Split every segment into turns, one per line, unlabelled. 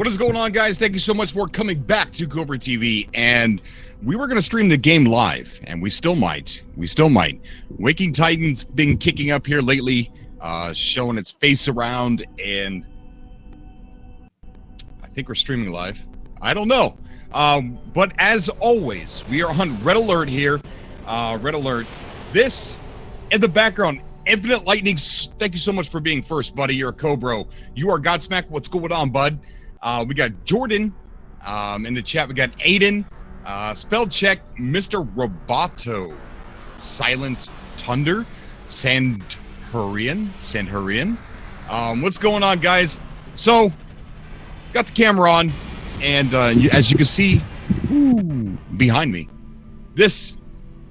What is going on, guys? Thank you so much for coming back to Cobra TV. And we were going to stream the game live, and we still might. Waking Titan's been kicking up here lately, showing its face around, and I think we're streaming live. I don't know. But as always, we are on Red Alert here. Red Alert. This, in the background, Infinite Lightning. Thank you so much for being first, buddy. You're a Cobra. You are Godsmack. What's going on, bud? We got Jordan in the chat. We got Aiden, spell check, Mr. Roboto, Silent Thunder, Sandhurian. What's going on, guys? So, got the camera on, and as you can see, behind me, this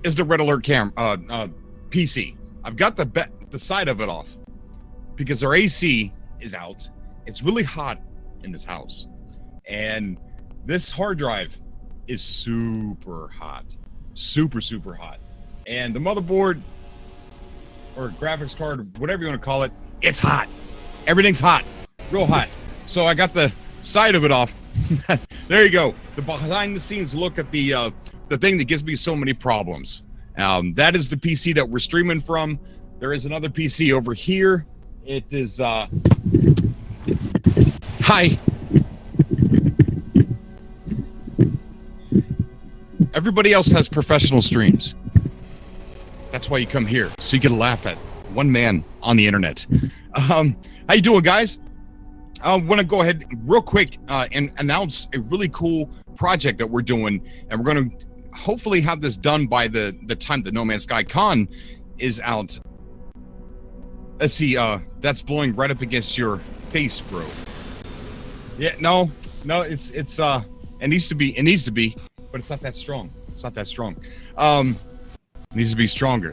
is the Red Alert PC. I've got the side of it off because our AC is out. It's really hot in this house, and this hard drive is super hot, super hot, and the motherboard or graphics card, whatever you want to call it, it's hot. Everything's hot, real hot. So I got the side of it off. There you go, the behind the scenes look at the thing that gives me so many problems. That is the PC that we're streaming from. There is another PC over here. It is hi. Everybody else has professional streams. That's why you come here, so you get to laugh at one man on the internet. How you doing, guys? I want to go ahead real quick and announce a really cool project that we're doing, and we're going to hopefully have this done by the time that No Man's Sky Con is out. Let's see, that's blowing right up against your face, bro. Yeah, no, it needs to be, but it's not that strong. It needs to be stronger.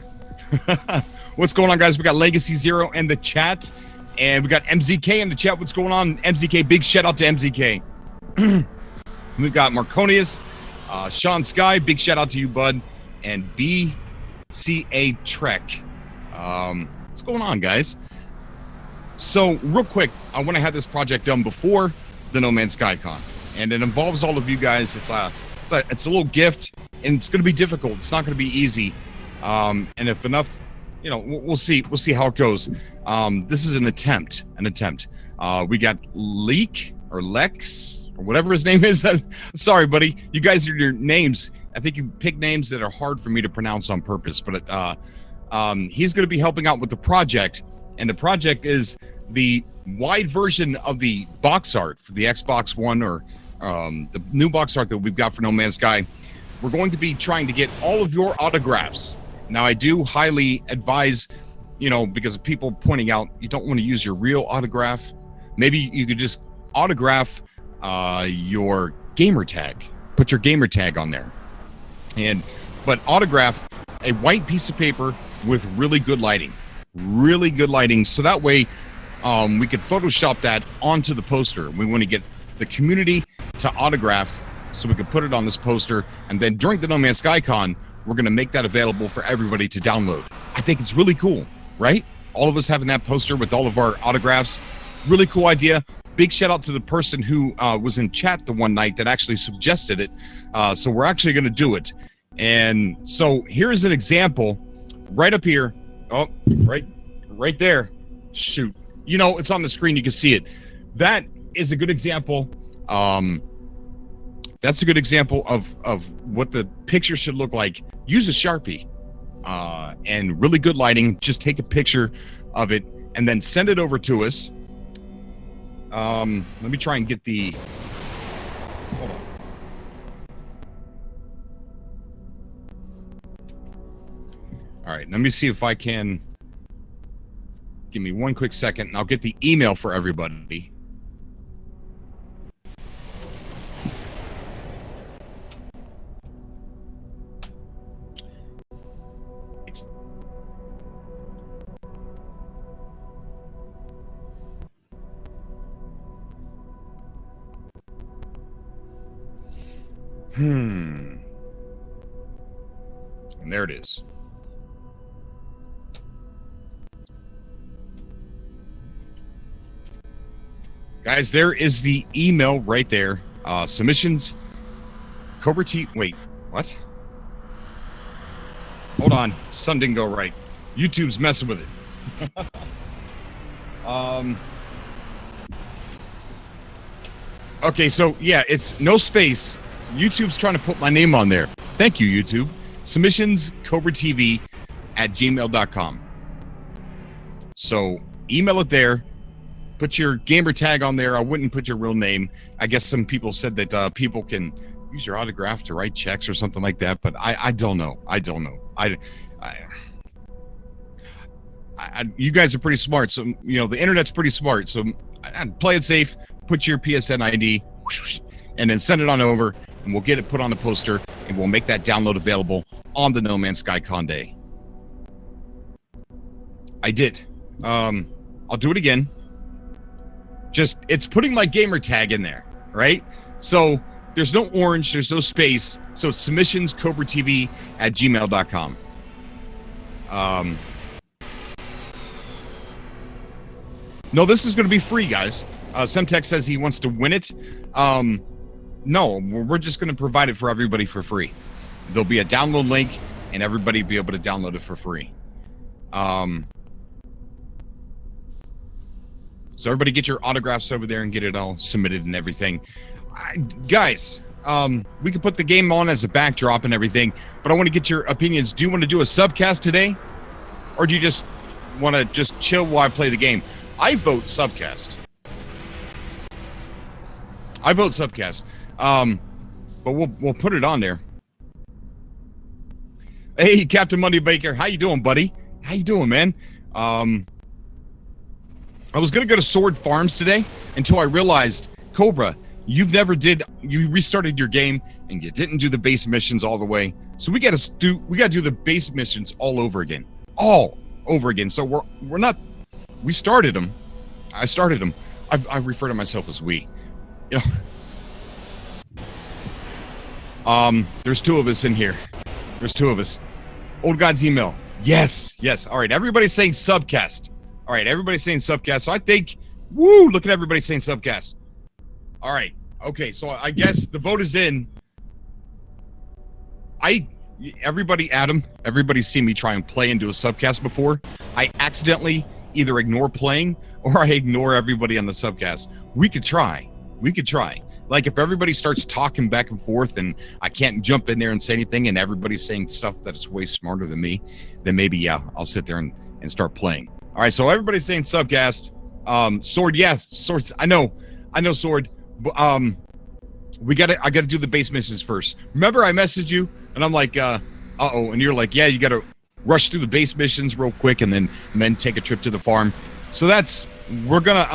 What's going on, guys? We got Legacy Zero in the chat, and we got MZK in the chat. What's going on, MZK? Big shout out to MZK. We got Marconius, Sean Sky, big shout out to you, bud, and BCA Trek. What's going on, guys? So, real quick, I want to have this project done before the No Man's Sky Con, and it involves all of you guys. It's a little gift, and it's going to be difficult. It's not going to be easy. And if enough, we'll see how it goes. This is an attempt. We got Leek or Lex or whatever his name is. Sorry, buddy. You guys are your names. I think you pick names that are hard for me to pronounce on purpose, but he's going to be helping out with the project, and the project is the wide version of the box art for the Xbox One, or the new box art that we've got for No Man's Sky. We're going to be trying to get all of your autographs. Now, I do highly advise, because of people pointing out you don't want to use your real autograph. Maybe you could just autograph your gamer tag. Put your gamer tag on there. But autograph a white piece of paper with really good lighting. So that way we could Photoshop that onto the poster. We want to get the community to autograph so we can put it on this poster, and then during the No Man's Sky Con, we're going to make that available for everybody to download. I think it's really cool, right? All of us having that poster with all of our autographs. Really cool idea. Big shout out to the person who was in chat the one night that actually suggested it. So we're actually going to do it. And so here's an example right up here. Oh, right there. Shoot. It's on the screen. You can see it. That is a good example. That's a good example of what the picture should look like. Use a Sharpie and really good lighting. Just take a picture of it and then send it over to us. Let me try and get the... Hold on. All right, let me see if I can... Give me one quick second, and I'll get the email for everybody. And there it is. Guys, there is the email right there. Submissions, Cobra TV. Wait, what? Hold on. Something didn't go right. YouTube's messing with it. Okay, so yeah, it's no space. YouTube's trying to put my name on there. Thank you, YouTube. Submissions, Cobra TV at gmail.com. So email it there. Put your gamer tag on there. I wouldn't put your real name. I guess some people said that people can use your autograph to write checks or something like that, but I don't know. I don't know. You guys are pretty smart, so you know the internet's pretty smart. So I'd play it safe. Put your PSN ID, and then send it on over, and we'll get it put on the poster, and we'll make that download available on the No Man's Sky Con Day. I did. I'll do it again. Just it's putting my gamer tag in there, right? So there's no orange, there's no space. So it's submissions Cobra TV at gmail.com. No, this is going to be free, guys. Semtex says he wants to win it. No, we're just going to provide it for everybody for free. There'll be a download link, and everybody will be able to download it for free. So everybody get your autographs over there and get it all submitted and everything. Guys, we could put the game on as a backdrop and everything, but I want to get your opinions. Do you want to do a subcast today? Or do you just want to just chill while I play the game? I vote subcast. I vote subcast. But we'll put it on there. Hey, Captain Monday Baker, how you doing, buddy? How you doing, man? I was gonna go to Sword Farms today until I realized, Cobra, you restarted your game and you didn't do the base missions all the way. So we gotta do the base missions all over again. So we started them. I started them. I refer to myself as we. You know. There's two of us in here. There's two of us. Old God's email. Yes. All right, everybody's saying subcast. All right, everybody's saying subcast. So I think, woo, look at everybody saying subcast. All right. Okay, so I guess the vote is in. Everybody's seen me try and play and do a subcast before. I accidentally either ignore playing or I ignore everybody on the subcast. We could try. Like if everybody starts talking back and forth and I can't jump in there and say anything and everybody's saying stuff that's way smarter than me, then maybe, yeah, I'll sit there and start playing. All right, so everybody's saying subcast. Sword, yes, Swords. I know, Sword. I gotta do the base missions first. Remember, I messaged you and I'm like, uh-oh, and you're like, yeah, you gotta rush through the base missions real quick and then take a trip to the farm. So we're gonna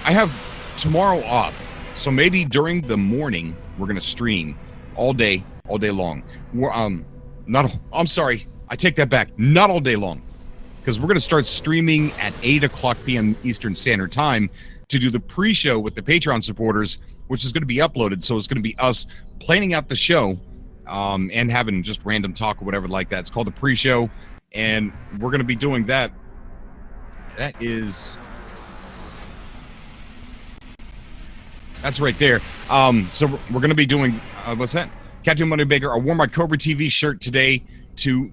I have tomorrow off, so maybe during the morning we're gonna stream all day long. I'm sorry, I take that back. Not all day long, because we're gonna start streaming at 8:00 p.m. Eastern Standard Time to do the pre-show with the Patreon supporters, which is gonna be uploaded. So it's gonna be us planning out the show and having just random talk or whatever like that. It's called the pre-show, and we're gonna be doing that. That's right there. So we're going to be doing, what's that? Captain Money Baker, I wore my Cobra TV shirt today to,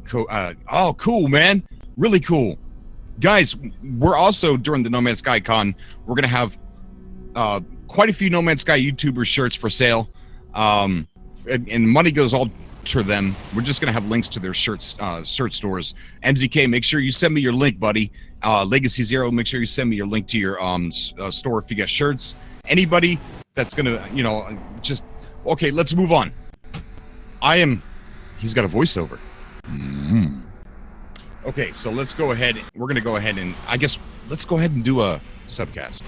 oh, cool, man. Really cool. Guys, we're also, during the No Man's Sky Con, we're going to have quite a few No Man's Sky YouTuber shirts for sale. And money goes all to them. We're just going to have links to their shirt stores. MZK, make sure you send me your link, buddy. Legacy Zero, make sure you send me your link to your store if you got shirts. Anybody that's gonna, just okay. Let's move on. He's got a voiceover. Okay, so let's go ahead. We're gonna go ahead and let's go ahead and do a subcast.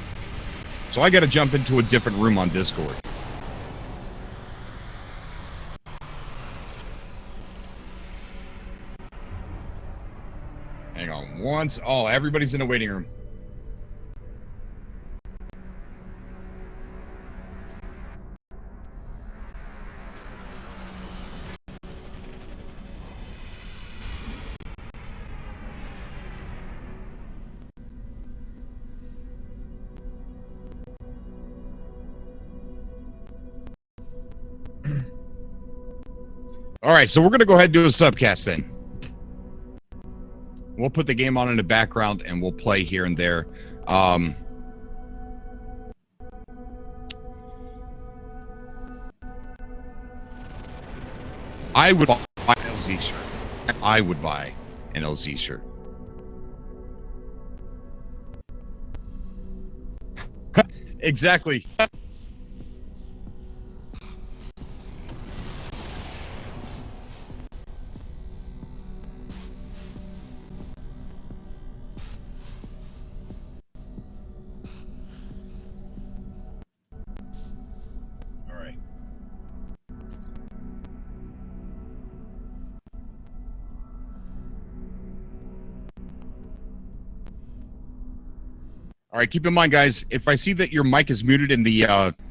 So I got to jump into a different room on Discord. Hang on everybody's in a waiting room. All right, so we're going to go ahead and do a subcast then. We'll put the game on in the background and we'll play here and there. I would buy an LZ shirt. I would buy an LZ shirt. Exactly. All right, keep in mind, guys, if I see that your mic is muted in the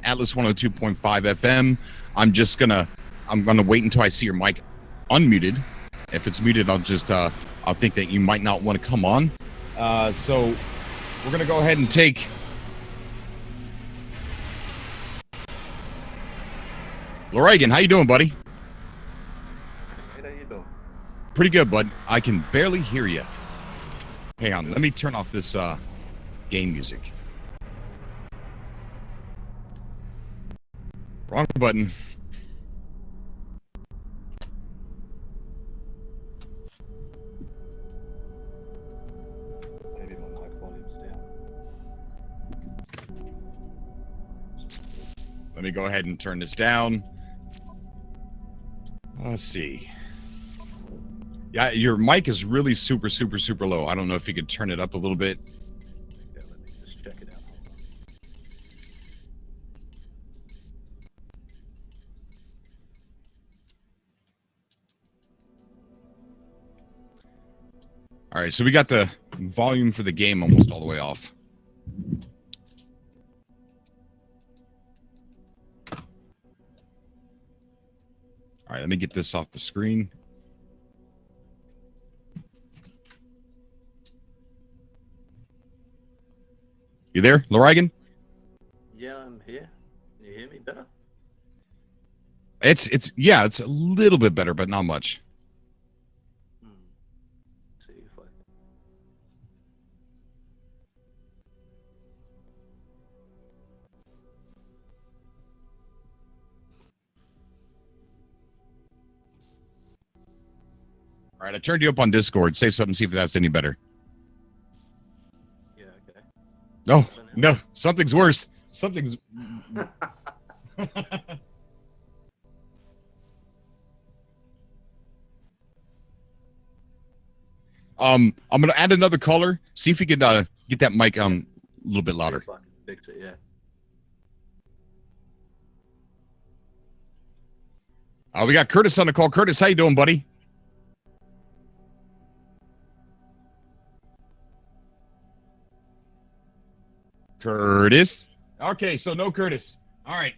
Atlas 102.5 FM, I'm gonna wait until I see your mic unmuted. If it's muted, I'll think that you might not want to come on. So we're gonna go ahead and take. Lorigan, how you doing, buddy?
Hey, how you doing?
Pretty good, bud. I can barely hear you. Hang on, let me turn off this game music. Wrong button.
Maybe my mic volume's down.
Let me go ahead and turn this down. Let's see. Yeah, your mic is really super low. I don't know if you could turn it up a little bit.
Yeah, let me just check it out.
All right, so we got the volume for the game almost all the way off. All right, let me get this off the screen. You there, Lorigan?
Yeah, I'm here. Can you hear me better?
It's a little bit better, but not much.
See if I.
All right, I turned you up on Discord. Say something, see if that's any better.
Yeah, okay.
No, something's worse. Something's. I'm gonna add another caller. See if you can get that mic a little bit louder.
See if I can fix it, yeah.
We got Curtis on the call. Curtis, how you doing, buddy? Curtis. Okay, so no Curtis. All right.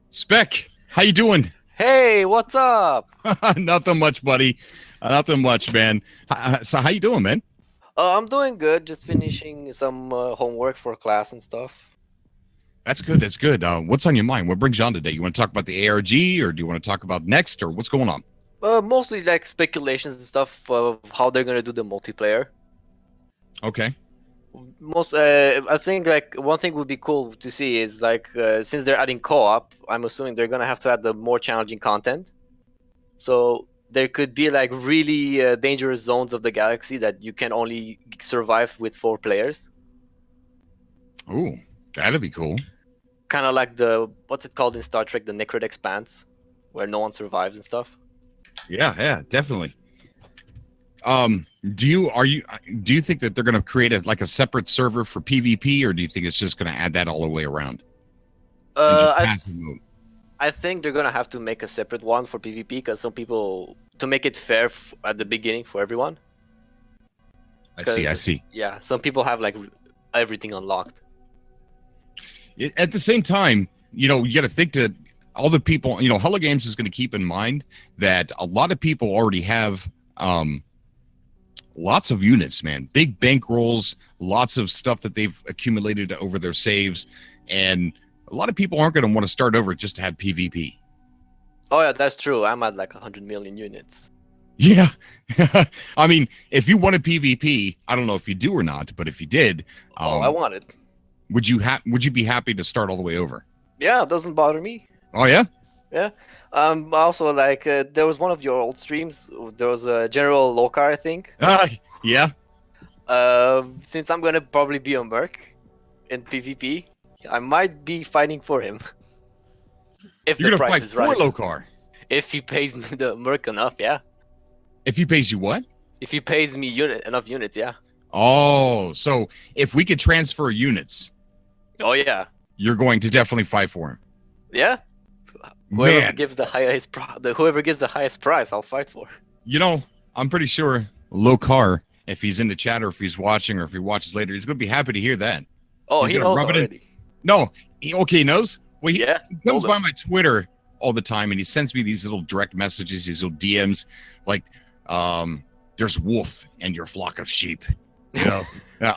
Spec, how you doing?
Hey, what's up?
Nothing much, buddy. Nothing much, man. So how you doing, man?
I'm doing good. Just finishing some homework for class and stuff.
That's good. That's good. What's on your mind? What brings you on today? You want to talk about the ARG, or do you want to talk about Next, or what's going on?
Mostly like speculations and stuff of how they're gonna do the multiplayer.
Okay.
I think like one thing would be cool to see is like since they're adding co-op, I'm assuming they're gonna have to add the more challenging content. So there could be like really dangerous zones of the galaxy that you can only survive with 4 players.
Ooh, that'd be cool.
Kind of like what's it called in Star Trek, the Necrid Expanse, where no one survives and stuff.
Yeah, definitely. Do you think that they're going to create a separate server for PvP, or do you think it's just going to add that all the way around?
I think they're gonna have to make a separate one for PvP because some people, to make it fair at the beginning for everyone.
I see.
Yeah, some people have like everything unlocked.
At the same time, you got to think that all the people, Hello Games is going to keep in mind that a lot of people already have lots of units, man. Big bankrolls, lots of stuff that they've accumulated over their saves, and a lot of people aren't going to want to start over just to have PvP.
Oh yeah, that's true. I'm at like 100 million units.
Yeah. I mean, if you wanted PvP, I don't know if you do or not, but if you did,
I want it.
would you be happy to start all the way over?
Yeah, it doesn't bother me.
Oh yeah?
Yeah. Also, like, there was one of your old streams. There was a General Lokar, I think.
Yeah.
Since I'm gonna probably be a merc in PvP, I might be fighting for him. If
You're
the
gonna
price
fight
is
for
right.
Lokar.
If he pays me the merc enough, yeah.
If he pays you what?
If he pays me enough units, yeah.
Oh, so if we could transfer units,
Oh yeah.
you're going to definitely fight for him.
Yeah. Whoever
Man,
gives the highest price, I'll fight for.
you know, I'm pretty sure Lokar, if he's in the chat or if he's watching or if he watches later, he's going to be happy to hear that.
Oh,
He's
he
gonna
knows
rub it in.
already.
No, he knows. Well, he
Yeah.
comes
told
by
him.
my Twitter all the time and he sends me these little direct messages, these little DMs, like, there's wolf and your flock of sheep. You know,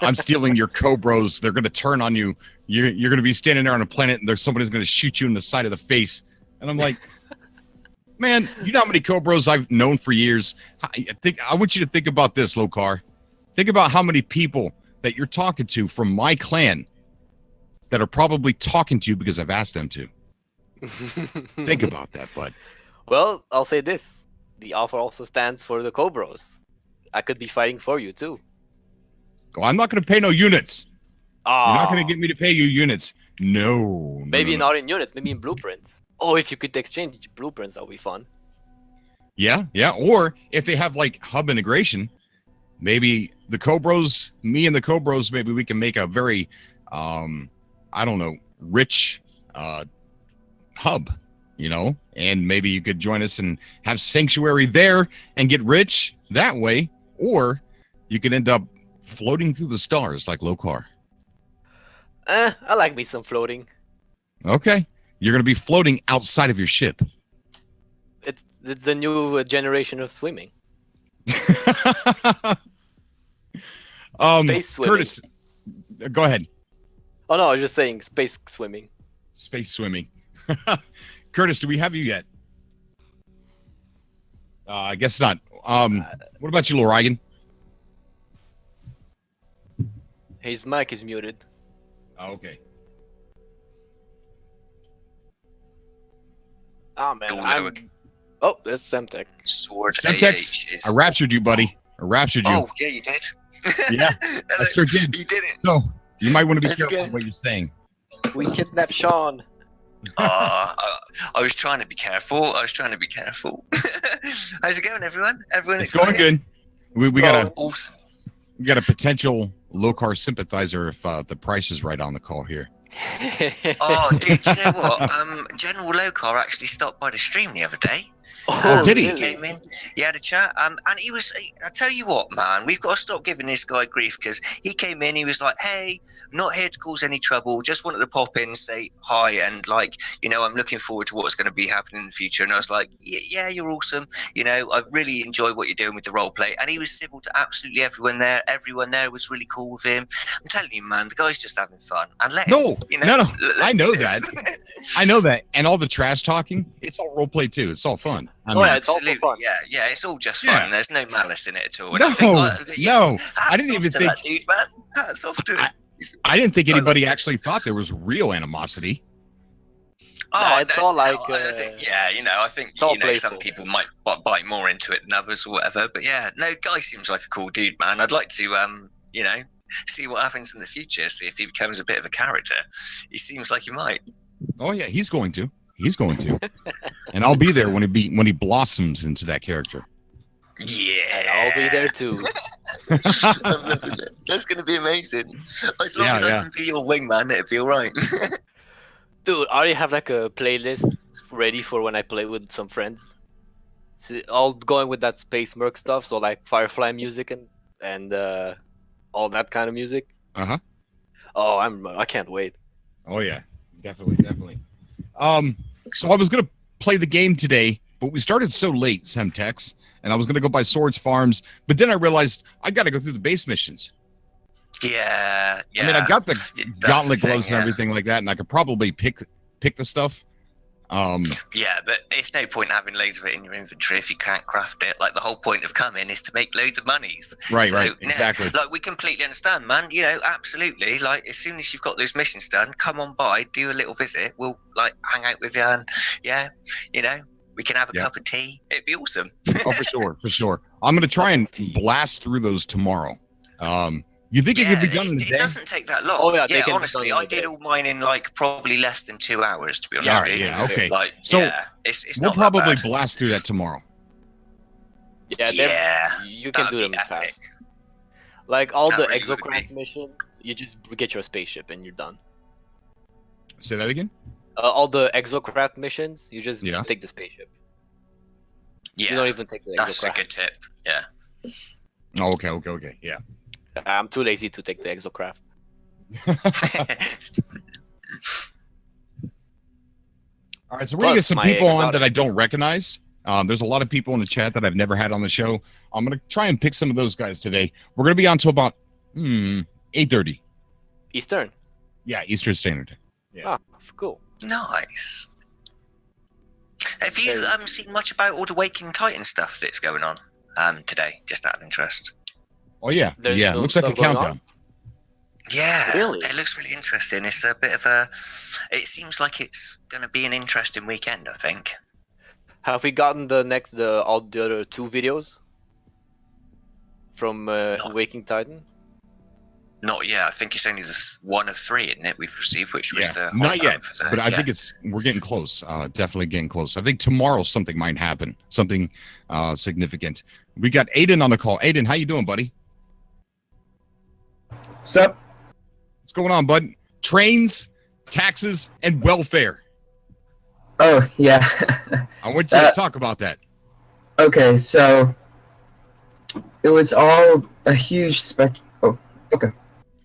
I'm stealing your Cobras. They're going to turn on you. You're going to be standing there on a planet and there's somebody's going to shoot you in the side of the face. And I'm like, man, you know how many Cobras I've known for years? I want you to think about this, Lokar. Think about how many people that you're talking to from my clan that are probably talking to you because I've asked them to. Think about that, bud.
Well, I'll say this: the offer also stands for the Cobras. I could be fighting for you too.
Oh, I'm not going to pay no units.
Ah,
You're not going to get me to pay you units. No.
maybe
no.
not in units, maybe in blueprints. Oh, if you could exchange blueprints, that would be fun.
Yeah. Or if they have like hub integration, maybe the Cobras, me and the Cobras, maybe we can make a very, I don't know, rich hub, you know, and maybe you could join us and have sanctuary there and get rich that way, or you could end up floating through the stars like Lokar.
I like me some floating.
Okay. You're going to be floating outside of your ship.
It's the new generation of swimming. Space swimming.
Curtis, go ahead.
Oh no, I was just saying space swimming.
Space swimming. Curtis, do we have you yet? I guess not. What about you, Lorigan?
His mic is muted.
Oh, okay.
Oh man,
Hello.
Oh, there's Semtech.
Sword
Semtex,
AH is...
I raptured you, buddy. I raptured you.
Oh, yeah, you did.
Yeah, I sure did.
You did it.
So you might want to be
That's
careful
good.
what you're saying.
We kidnapped Sean.
I was trying to be careful. How's it going, everyone? Everyone
It's going
excited?
good. We got
Awesome.
a potential Lokar sympathizer if the price is right on the call here.
Oh, dude, you know what? General Lokar actually stopped by the stream the other day.
Oh, did he?
He came in, he had a chat, and he was, I tell you what, man, we've got to stop giving this guy grief, because he came in, he was like, hey, I'm not here to cause any trouble, just wanted to pop in, say hi, and like, you know, I'm looking forward to what's going to be happening in the future. And I was like, yeah, you're awesome, you know, I really enjoy what you're doing with the role play. And he was civil to absolutely everyone there was really cool with him. I'm telling you, man, the guy's just having fun, and let him,
No,
you know,
no,
let's
I
do
know
this.
that. I know that. And all the trash talking, it's all role play too. It's all fun. I
Oh,
mean,
yeah, it's all for
Absolutely,
fun.
yeah, it's all just fun.
Yeah.
There's no malice in it at all. And
No,
I think,
no, I
hats
didn't
off
even
to
think-
that dude, man. Hats off to him.
I didn't think
I love
anybody
it.
actually thought there was real animosity.
Nah, it's all like,
I think, yeah, you know, I think,
it's all
you know, some
playful.
people might bite more into it than others or whatever. But yeah, no, Guy seems like a cool dude, man. I'd like to, you know, see what happens in the future, see if he becomes a bit of a character. He seems like he might.
Oh yeah, he's going to. And I'll be there when he blossoms into that character.
Yeah.
And I'll be there too.
I'm loving it. That's going to be amazing. As long as I can be your wingman, it'll be all right.
Dude, I already have like a playlist ready for when I play with some friends. It's all going with that space merc stuff, so like Firefly music and all that kind of music.
Uh-huh.
Oh, I can't wait.
Oh yeah, definitely. So I was gonna play the game today but we started so late, Semtex, and I was going to go by Swords Farms, but then I realized I got to go through the base missions.
Yeah.
I mean, I got the
That's
gauntlet
the thing,
gloves and everything like that, and I could probably pick the stuff.
Yeah, but it's no point having loads of it in your inventory if you can't craft it. Like, the whole point of coming is to make loads of monies.
Right,
So,
right, exactly.
Like, we completely understand, man. You know, absolutely. Like, as soon as you've got those missions done, come on by, do a little visit. We'll like hang out with you, and yeah, you know, we can have a cup of tea. It'd be awesome.
Oh, for sure. I'm gonna try and blast through those tomorrow. You think it could be done in a day?
It doesn't take that long.
Oh, yeah, they can be
honestly,
done in a
I did
day.
all mine in like probably less than 2 hours, to be honest.
All right, yeah, okay.
Like,
So
yeah, it's
we'll
not that
probably
bad.
blast through that tomorrow.
Yeah, you can do them fast. Like all
That
the
really would
exocraft
be.
missions, you just get your spaceship and you're done.
Say that again.
All the exocraft missions, you just
Yeah.
take the spaceship.
Yeah,
You don't even take the
that's a
exocraft.
good tip. Yeah.
Oh, okay. Yeah.
I'm too lazy to take the exocraft.
All right, so we're gonna get
Plus,
some
my
people on
exotic-
that I don't recognize. There's a lot of people in the chat that I've never had on the show. I'm gonna try and pick some of those guys today. We're gonna be on till about 8:30.
Eastern.
Yeah, Eastern Standard Time. Yeah.
Ah, cool.
Nice. Have you seen much about all the Waking Titan stuff that's going on today? Just out of interest.
Oh yeah,
There's
yeah. It
some
looks like a
stuff going on?
countdown.
Yeah,
Really?
it looks really interesting. It's a bit of a. It seems like it's going to be an interesting weekend, I think.
Have we gotten all the other 2 videos from Waking Titan?
Not yet. I think it's only this one of 3, isn't it? We've received, which was the
Not yet,
for the-
but I
yeah.
think we're getting close. Definitely getting close. I think tomorrow something might happen, something significant. We got Aiden on the call. Aiden, how you doing, buddy?
Sup?
What's going on, bud? Trains, taxes, and welfare.
Oh, yeah.
I want you to talk about that.
Okay, so it was all a huge Oh, okay.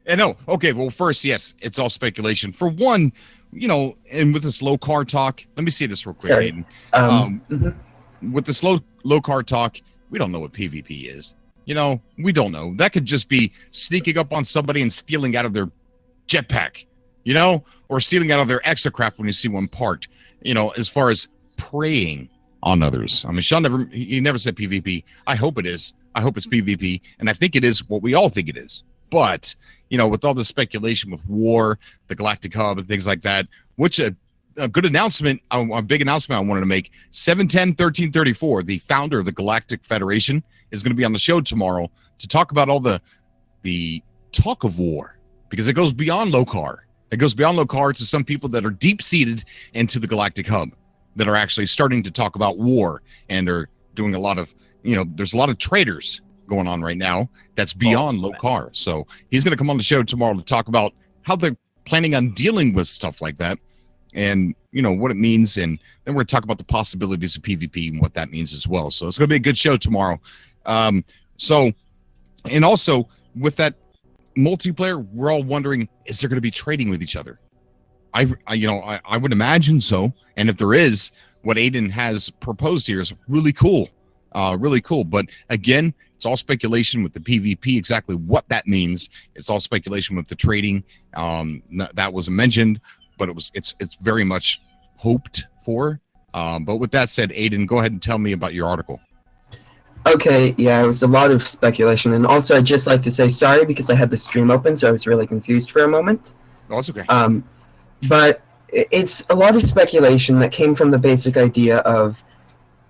And no, okay. Well, first, yes, it's all speculation. For one, you know, and with this low car talk, let me see this real quick,
Sorry.
Aiden. With this low car talk, we don't know what PvP is. You know, we don't know. That could just be sneaking up on somebody and stealing out of their jetpack, you know, or stealing out of their exocraft when you see one parked. You know, as far as preying on others. I mean, Sean he never said PvP. I hope it is. I hope it's PvP, and I think it is what we all think it is. But you know, with all the speculation with war, the Galactic Hub, and things like that, which a good announcement, a big announcement I wanted to make. 710-1334, the founder of the Galactic Federation, is going to be on the show tomorrow to talk about all the talk of war, because it goes beyond Lokar. It goes beyond Lokar to some people that are deep-seated into the Galactic Hub that are actually starting to talk about war and are doing a lot of, you know, there's a lot of traitors going on right now that's beyond Lokar. So he's going to come on the show tomorrow to talk about how they're planning on dealing with stuff like that and, you know, what it means. And then we're going to talk about the possibilities of PvP and what that means as well. So it's going to be a good show tomorrow. And also with that multiplayer, we're all wondering, is there going to be trading with each other? I would imagine so. And if there is, what Aiden has proposed here is really cool. Really cool. But again, it's all speculation with the PvP, exactly what that means. It's all speculation with the trading. That wasn't mentioned, but it's very much hoped for. But with that said, Aiden, go ahead and tell me about your article.
Okay, yeah, it was a lot of speculation. And also, I'd just like to say sorry because I had the stream open, so I was really confused for a moment.
Oh, it's okay.
But it's a lot of speculation that came from the basic idea of,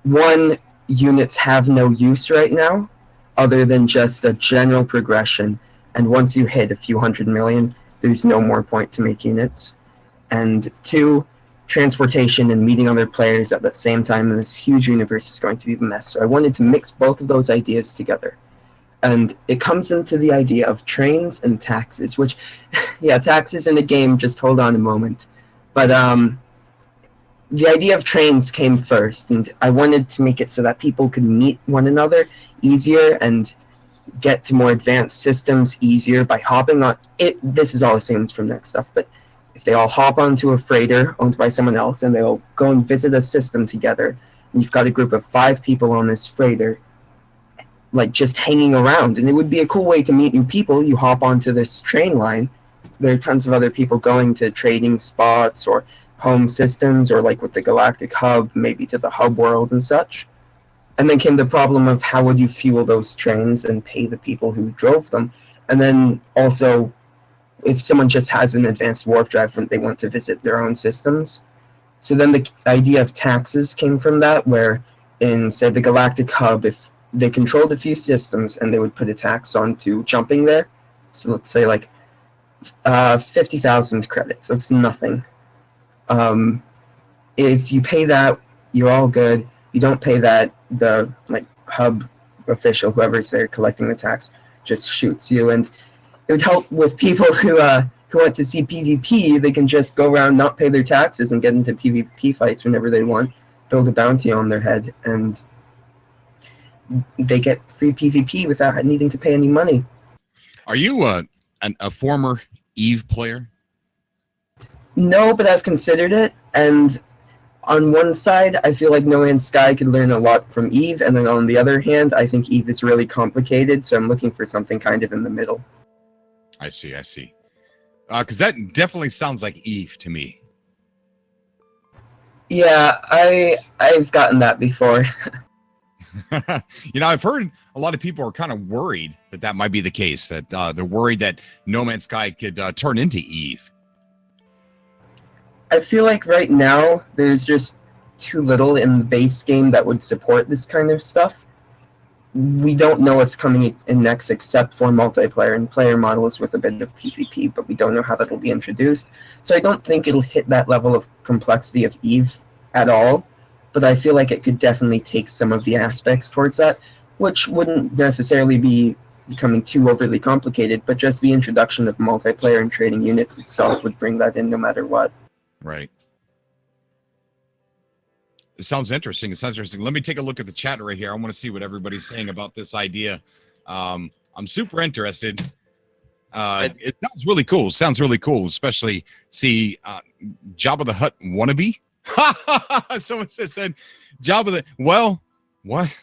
one, units have no use right now, other than just a general progression. And once you hit a few 100 million, there's no more point to make units. And 2, transportation and meeting other players at the same time in this huge universe is going to be a mess. So I wanted to mix both of those ideas together. And it comes into the idea of trains and taxes, which, yeah, taxes in the game, just hold on a moment. But the idea of trains came first, and I wanted to make it so that people could meet one another easier and get to more advanced systems easier by hopping on it. This is all assumed from next stuff, but if they all hop onto a freighter owned by someone else and they'll go and visit a system together, You've got a group of 5 people on this freighter, like just hanging around, and it would be a cool way to meet new people. You hop onto this train line. There are tons of other people going to trading spots or home systems, or like with the Galactic Hub, maybe to the hub world and such. And then came the problem of how would you fuel those trains and pay the people who drove them. And then also, if someone just has an advanced warp drive and they want to visit their own systems. So then the idea of taxes came from that, where in, say, the Galactic Hub, if they controlled a few systems and they would put a tax onto jumping there. So let's say like 50,000 credits. That's nothing. If you pay that, you're all good. You don't pay that, the like hub official, whoever's there collecting the tax, just shoots you. And it would help with people who want to see PvP. They can just go around, not pay their taxes, and get into PvP fights whenever they want, build a bounty on their head, and they get free PvP without needing to pay any money.
Are you a former EVE player?
No, but I've considered it, and on one side, I feel like No Man's Sky could learn a lot from EVE, and then on the other hand, I think EVE is really complicated, so I'm looking for something kind of in the middle.
I see. Because that definitely sounds like EVE to me.
Yeah, I've gotten that before.
I've heard a lot of people are kind of worried that might be the case, that they're worried that No Man's Sky could turn into EVE.
I feel like right now there's just too little in the base game that would support this kind of stuff. We don't know what's coming in next except for multiplayer and player models with a bit of PvP, but we don't know how that'll be introduced. So I don't think it'll hit that level of complexity of EVE at all, but I feel like it could definitely take some of the aspects towards that, which wouldn't necessarily be becoming too overly complicated, but just the introduction of multiplayer and trading units itself would bring that in no matter what.
Right. It sounds interesting. Let me take a look at the chat right here. I want to see what everybody's saying about this idea. I'm super interested. It sounds really cool. Especially see Jabba the Hutt wannabe. Someone said Jabba the. Well, what?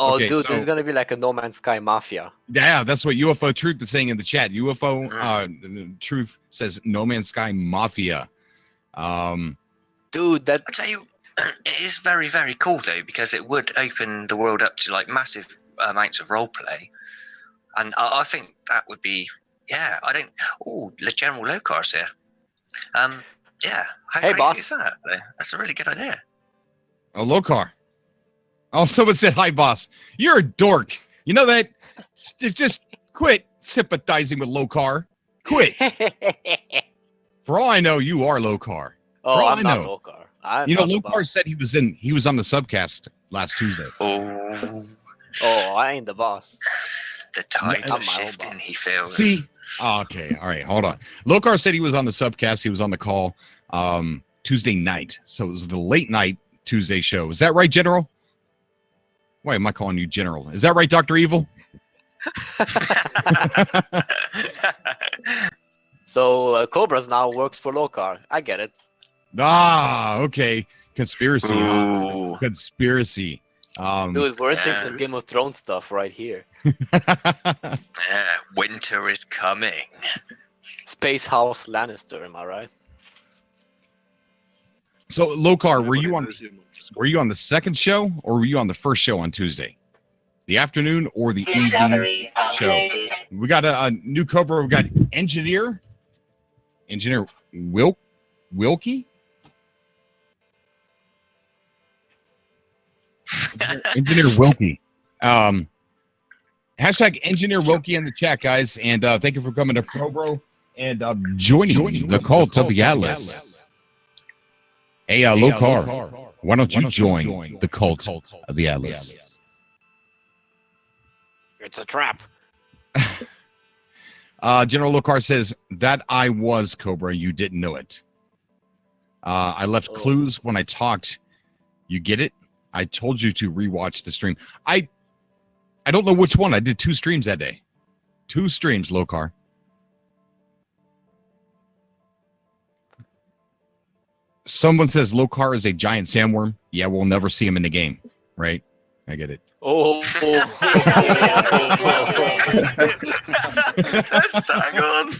Okay,
dude, there's gonna be like a No Man's Sky mafia.
Yeah, that's what UFO Truth is saying in the chat. UFO Truth says No Man's Sky mafia.
Dude, that.
I tell you, it is very, very cool though, because it would open the world up to like massive amounts of role play, and I think that would be, yeah. I don't. Oh, General Locar's here. Yeah. How
hey,
crazy
boss.
is that? That's a really good idea.
Oh, Locar. Oh, someone said, hi, boss. You're a dork. You know that? Just quit sympathizing with Locar. Quit. For all I know, you are Locar.
Oh, I'm not Locar.
Locar said he was on the Subcast last Tuesday.
Oh, I ain't the boss.
The tides are shifting, he feels.
See? Oh, okay. All right. Hold on. Locar said he was on the Subcast. He was on the call Tuesday night. So it was the late night Tuesday show. Is that right, General? Why am I calling you General? Is that right, Dr. Evil?
So Cobra's now works for Locar. I get it.
Ah, okay. Conspiracy.
Ooh.
Conspiracy.
Dude, we're into some Game of Thrones stuff right here.
Yeah, winter is coming.
Space House Lannister, am I right?
So, Locar, were you on the second show, or were you on the first show on Tuesday? The afternoon or the evening show? We got a new Cobra. We got Engineer Wilkie. Engineer Wilkie. Hashtag Engineer Wilkie in the chat, guys. And thank you for coming to ProBro and joining the cult of the Atlas. Hey, Locar, why don't you join the cult of the Atlas?
It's a trap.
General Locar says that I was Cobra. You didn't know it. I left clues when I talked. You get it? I told you to rewatch the stream. I don't know which one. I did 2 streams that day. 2 streams, Locar. Someone says Lokar is a giant sandworm. Yeah, we'll never see him in the game, right? I get it.
Oh.
That's bang on.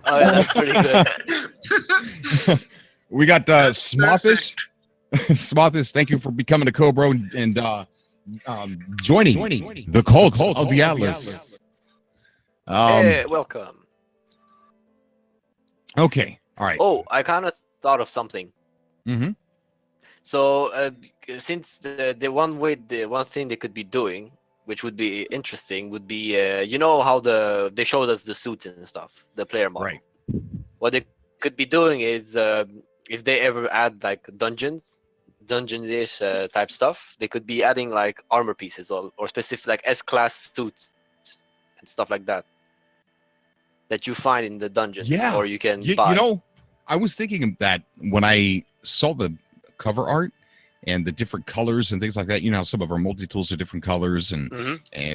Oh, yeah, that's pretty good.
We got Smothish. Smothish, thank you for becoming a Cobra and joining the cult of the Atlas.
Hey, welcome.
Okay, all right.
Oh, I kind of thought of something.
Mm-hmm.
So, since the one thing they could be doing, which would be interesting, would be you know how they showed us the suits and stuff, the player model.
Right.
What they could be doing is if they ever add like dungeon-ish type stuff, they could be adding like armor pieces or specific like S-class suits and stuff like that you find in the dungeons.
Yeah.
Or you can buy.
You know, I was thinking of that when I saw the cover art and the different colors and things like that. You know how some of our multi-tools are different colors, and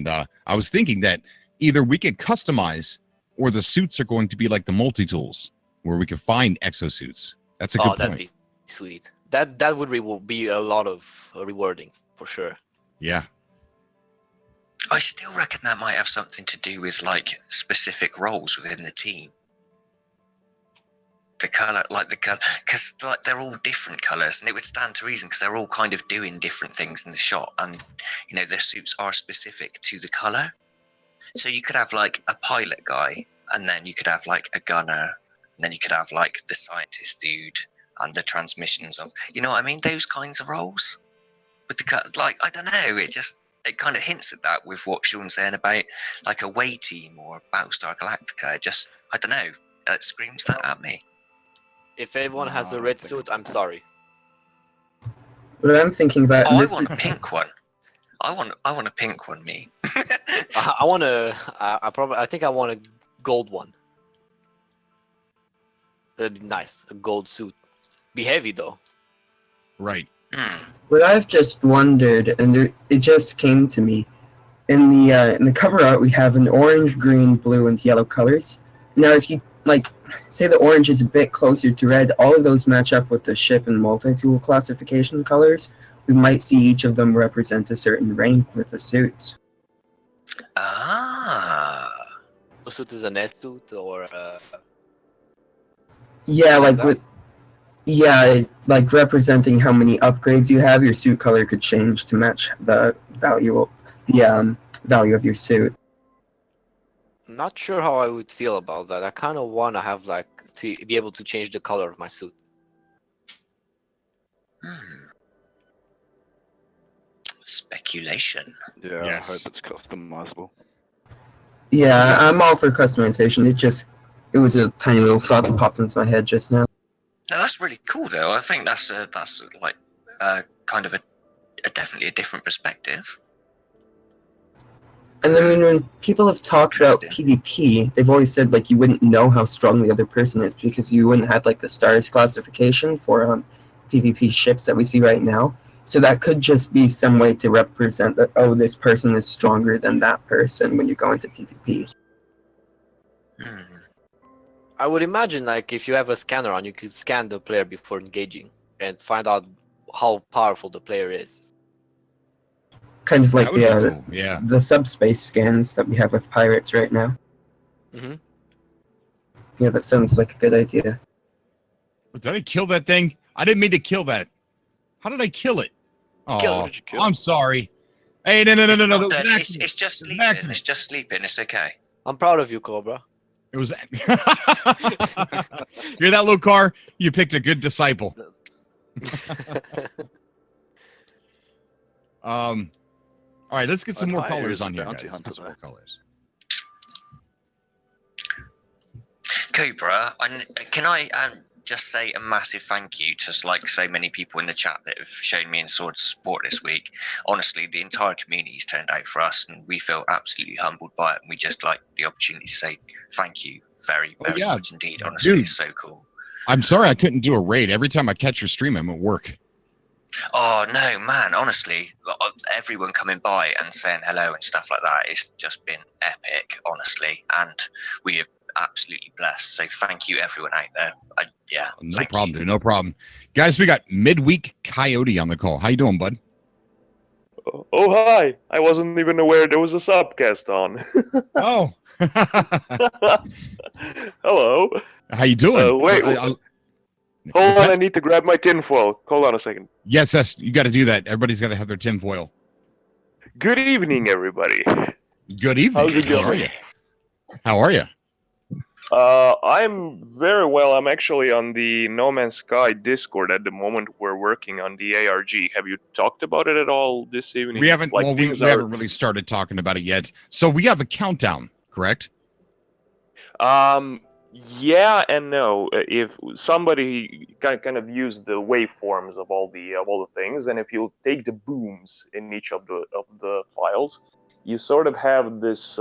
I was thinking that either we can customize or the suits are going to be like the multi-tools where we can find exosuits. That's a good point.
That'd be sweet. That would be a lot of rewarding for sure.
Yeah.
I still reckon that might have something to do with like specific roles within the team. The color, because like they're all different colors, and it would stand to reason because they're all kind of doing different things in the shot, and you know their suits are specific to the color. So you could have like a pilot guy, and then you could have like a gunner, and then you could have like the scientist dude and the transmissions of, you know what I mean? Those kinds of roles. With the like, I don't know. It kind of hints at that with what Sean's saying about like a away team or Battlestar Galactica. I don't know. It screams that at me.
If anyone has a red suit, I'm sorry.
What I'm thinking about.
Oh, I want a pink one. I want a pink one, me.
I think I want a gold one. That'd be nice. A gold suit. Be heavy though.
Right.
What I've just wondered, and it just came to me, in the cover art we have an orange, green, blue, and yellow colors. Now, if you like, say the orange is a bit closer to red, all of those match up with the ship and multi-tool classification colors. We might see each of them represent a certain rank with the suits.
Ah.
The suit is an S suit or
Yeah, like
that?
with. Yeah, like representing how many upgrades you have, your suit color could change to match the value of your suit.
Not sure how I would feel about that. I kind of want to have like to be able to change the color of my suit.
Speculation.
Yeah,
Yes.
I hope it's customizable.
Yeah, I'm all for customization. It was a tiny little thought that popped into my head just now.
No, that's really cool, though. I think that's like kind of a definitely a different perspective.
And then when people have talked about PvP, they've always said like you wouldn't know how strong the other person is because you wouldn't have like the stars classification for PvP ships that we see right now. So that could just be some way to represent that, oh, this person is stronger than that person when you go into PvP.
I would imagine like if you have a scanner on, you could scan the player before engaging and find out how powerful the player is.
Kind of like
That would be cool. Yeah.
the subspace scans that we have with pirates right now.
Mm-hmm.
Yeah, that sounds like a good idea.
Did I kill that thing? I didn't mean to kill that. How did I kill it? Oh, I'm sorry. Hey, no.
It's
That
not
was
dead.
an
It's
accident.
just
It was an
sleeping.
accident.
It's just sleeping. It's okay.
I'm proud of you, Cobra.
It was. Hear that, Lokar? You picked a good disciple. All right, let's get some more colors on here, guys. Let's get some more colors.
Cobra, can I just say a massive thank you to like so many people in the chat that have shown me and sword support this week. Honestly, the entire community's turned out for us, and we feel absolutely humbled by it. And we just like the opportunity to say thank you very, very much indeed. Honestly,
Dude,
it's so cool.
I'm sorry I couldn't do a raid. Every time I catch your stream, I'm at work.
Oh no, man! Honestly, everyone coming by and saying hello and stuff like that, it's just been epic, honestly. And we absolutely blessed. So thank you, everyone out there.
No problem, dude. No problem. Guys, we got Midweek Coyote on the call. How you doing, bud?
Oh, hi. I wasn't even aware there was a subcast on.
Oh.
Hello.
How you doing?
Wait.
Hold
Hold on, I need to grab my tinfoil. Hold on a second.
Yes, you got to do that. Everybody's got to have their tinfoil.
Good evening, everybody.
Good evening.
How's it going?
How are you?
I'm very well. I'm actually on the No Man's Sky Discord at the moment. We're working on the ARG. Have you talked about it at all this evening?
We haven't.
Like,
well, we haven't really started talking about it yet. So we have a countdown, correct?
Yeah and no. If somebody kind of use the waveforms of all the things, and if you take the booms in each of the files, you sort of have this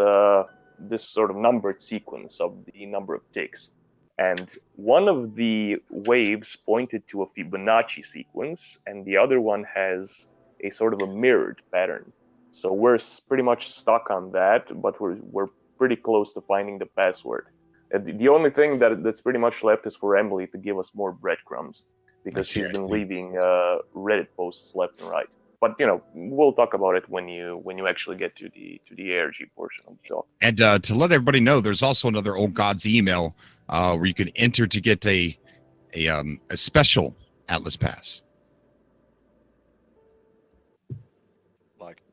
this sort of numbered sequence of the number of ticks. And one of the waves pointed to a Fibonacci sequence, and the other one has a sort of a mirrored pattern. So we're pretty much stuck on that, but we're pretty close to finding the password. The only thing that's pretty much left is for Emily to give us more breadcrumbs, because she's been leaving Reddit posts left and right. But we'll talk about it when you actually get to the ARG portion of the talk.
And to let everybody know, there's also another Old Gods email where you can enter to get a special Atlas pass.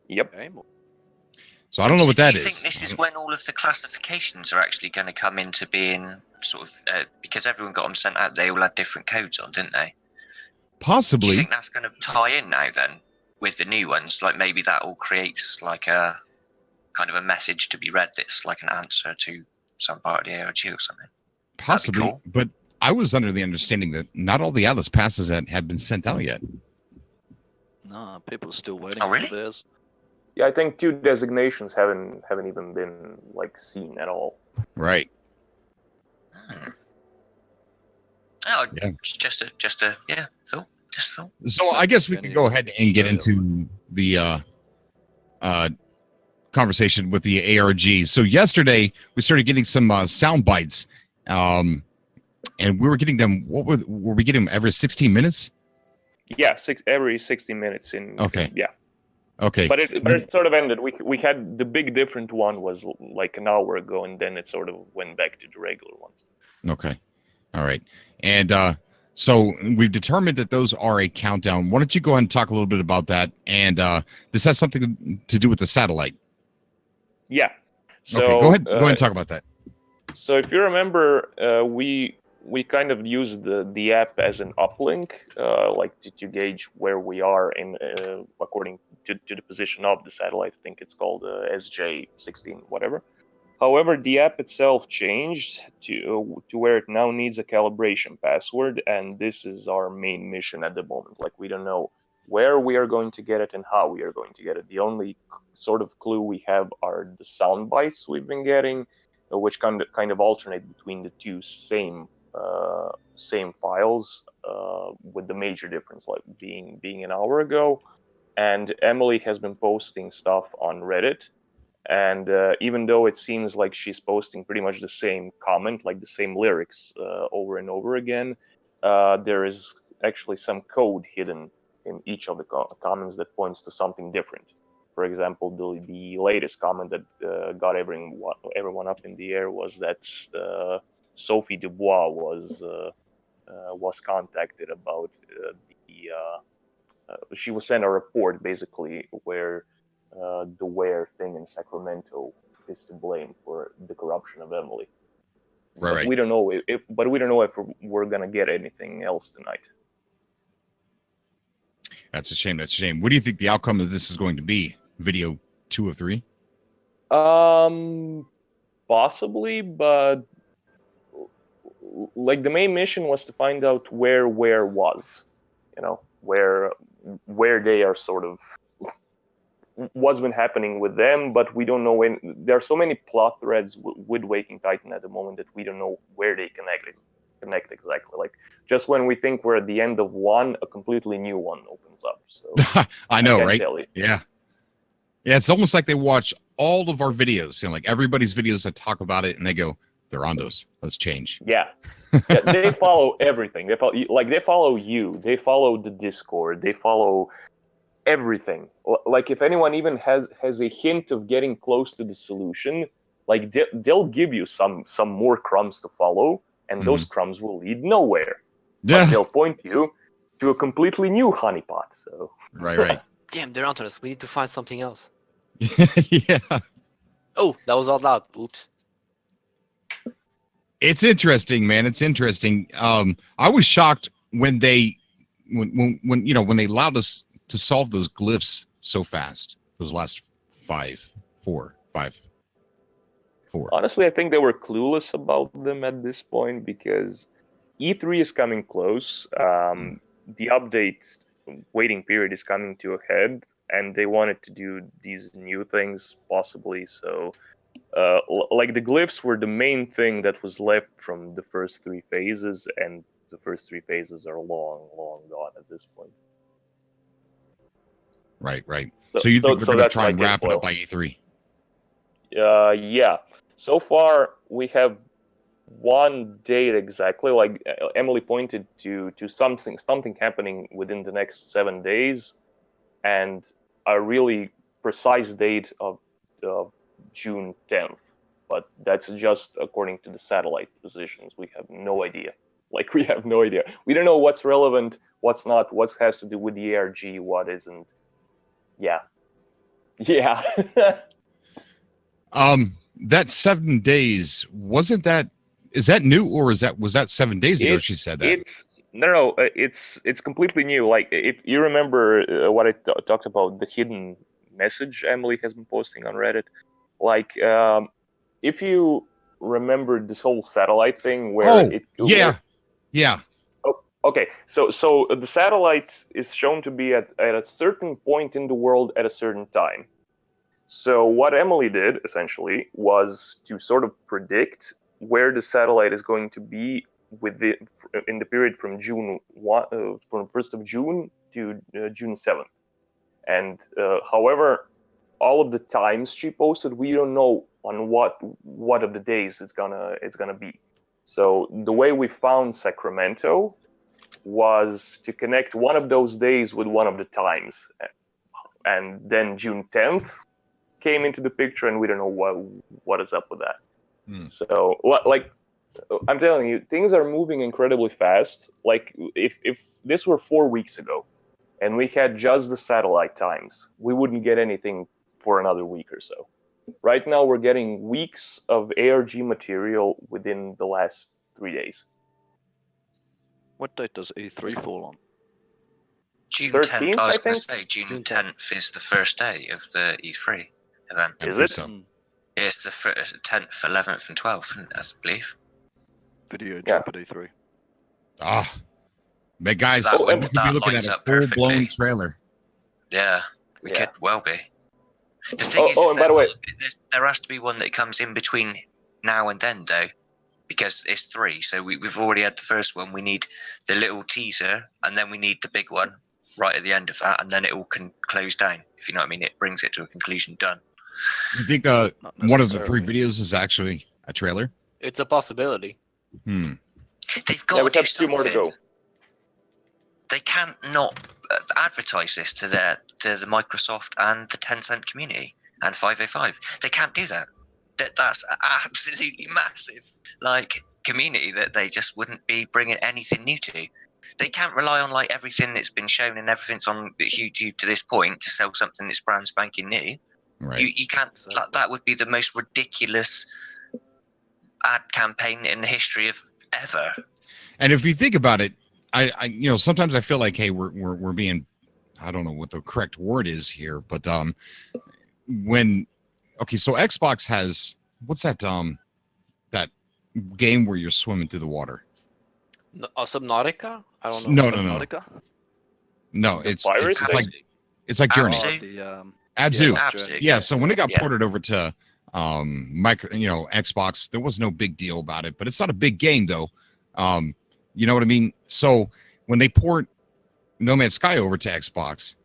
Yep.
So I don't know what that is.
Do you think this is when all of the classifications are actually going to come into being, sort of, because everyone got them sent out, they all had different codes on, didn't they?
Possibly.
Do you think that's going to tie in now then with the new ones? Like maybe that all creates like a kind of a message to be read that's like an answer to some part of the ARG or something.
Possibly,
cool.
But I was under the understanding that not all the Atlas passes had been sent out yet.
No, people are still waiting
Oh, really?
for theirs.
Yeah, I think 2 designations haven't even been like seen at all.
Right.
Oh,
Yeah.
just a thought.
So I guess we could go ahead and get into the conversation with the ARG. So yesterday we started getting some sound bites, and we were getting them. What were we getting them every 16 minutes?
Yeah, every 60 minutes in.
Okay.
Yeah.
Okay.
But it sort of ended. We had the big different one was like an hour ago, and then it sort of went back to the regular ones.
Okay. All right. And so we've determined that those are a countdown. Why don't you go ahead and talk a little bit about that? And this has something to do with the satellite.
Yeah. So
okay. Go ahead and talk about that.
So if you remember, we kind of used the app as an uplink, like to gauge where we are in according to the position of the satellite. I think it's called SJ16, whatever. However, the app itself changed to where it now needs a calibration password, and this is our main mission at the moment. Like, we don't know where we are going to get it and how we are going to get it. The only sort of clue we have are the sound bites we've been getting, which kind of alternate between the two same files, with the major difference like being an hour ago. And Emily has been posting stuff on Reddit, and even though it seems like she's posting pretty much the same comment, like the same lyrics over and over again, there is actually some code hidden in each of the comments that points to something different. For example, the latest comment that got everyone up in the air was that Sophie Dubois was contacted about she was sent a report basically where the Ware thing in Sacramento is to blame for the corruption of Emily.
Right.
But we don't know if we're gonna get anything else tonight.
That's a shame. That's a shame. What do you think the outcome of this is going to be? Video 2 of 3?
Possibly, but like the main mission was to find out where was, where they are sort of what's been happening with them, but we don't know when. There are so many plot threads with Waking Titan at the moment that we don't know where they connect exactly. Like, just when we think we're at the end of one, a completely new one opens up. So
I know, right? Yeah. It's almost like they watch all of our videos, like everybody's videos that talk about it, and they go, they're on those. Let's change.
Yeah. Yeah, they follow everything. They follow you. They follow the Discord. They follow everything. Like if anyone even has a hint of getting close to the solution, like they'll give you some more crumbs to follow, and those crumbs will lead nowhere.
Yeah.
But they'll point you to a completely new honeypot. So
Right.
Damn, they're onto us. We need to find something else.
Yeah.
Oh, that was all loud. Oops.
It's interesting, man. It's interesting. I was shocked when they allowed us to solve those glyphs so fast. Those last four.
honestly, I think they were clueless about them at this point because E3 is coming close. The update waiting period is coming to a head, and they wanted to do these new things possibly. So, like the glyphs were the main thing that was left from the first 3 phases, and the first 3 phases are long gone at this point.
Right. So you think they're going to try and wrap it up by E3?
Yeah. So far, we have one date exactly. Like Emily pointed to something happening within the next 7 days, and a really precise date of June 10th. But that's just according to the satellite positions. We have no idea. Like we have no idea. We don't know what's relevant, what's not, what has to do with the ARG, what isn't. Yeah.
That 7 days, is that new, or was that 7 days ago she said that?
It's completely new. Like if you remember what I talked about, the hidden message Emily has been posting on Reddit. Like if you remember this whole satellite thing where
yeah.
Okay, so the satellite is shown to be at a certain point in the world at a certain time. So what Emily did essentially was to sort of predict where the satellite is going to be in the period from from 1st of June to June 7th. And however, all of the times she posted, we don't know on what of the days it's gonna be. So the way we found Sacramento was to connect one of those days with one of the times, and then June 10th came into the picture, and we don't know what is up with that. So like I'm telling you, things are moving incredibly fast. Like if this were 4 weeks ago and we had just the satellite times, we wouldn't get anything for another week or so. Right now we're getting weeks of ARG material within the last 3 days.
What date does E3 fall on?
June
13th,
10th, I was
I
going to
think?
say June 10th is the first day of the E3 event.
I
Is
believe
it?
so.
Yeah, it's the 10th, 11th, and 12th, I believe.
Video
Yeah.
drop at E3.
Man, guys,
So
we could be
that
looking
lines
at a
up
full-blown
perfectly.
trailer.
Yeah, we
Yeah.
could well be. The thing is
and by the way,
there has to be one that comes in between now and then, though, because it's 3. So we've already had the first one. We need the little teaser, and then we need the big one right at the end of that, and then it all can close down. If you know what I mean, it brings it to a conclusion. Done.
You think
Not
one of the 3
necessarily.
videos is actually a trailer?
It's a possibility.
They've got
we
to do
have 2
something.
more to go.
They can't not advertise this to the Microsoft and the Tencent community and 505. They can't do that. That's absolutely massive. Like community that they just wouldn't be bringing anything new to. They can't rely on like everything that's been shown and everything's on YouTube to this point to sell something that's brand spanking new.
Right.
You can't. That would be the most ridiculous ad campaign in the history of ever.
And if you think about it, I sometimes I feel like, hey, we're being, I don't know what the correct word is here, but so Xbox has, what's that that game where you're swimming through the water?
Subnautica? I don't know.
Subnautica?
No, it's
Pirates?
it's like Journey.
Abzu.
Abzu. Yeah, so when it got ported over to Xbox, there was no big deal about it, but it's not a big game though. You know what I mean? So when they port No Man's Sky over to Xbox,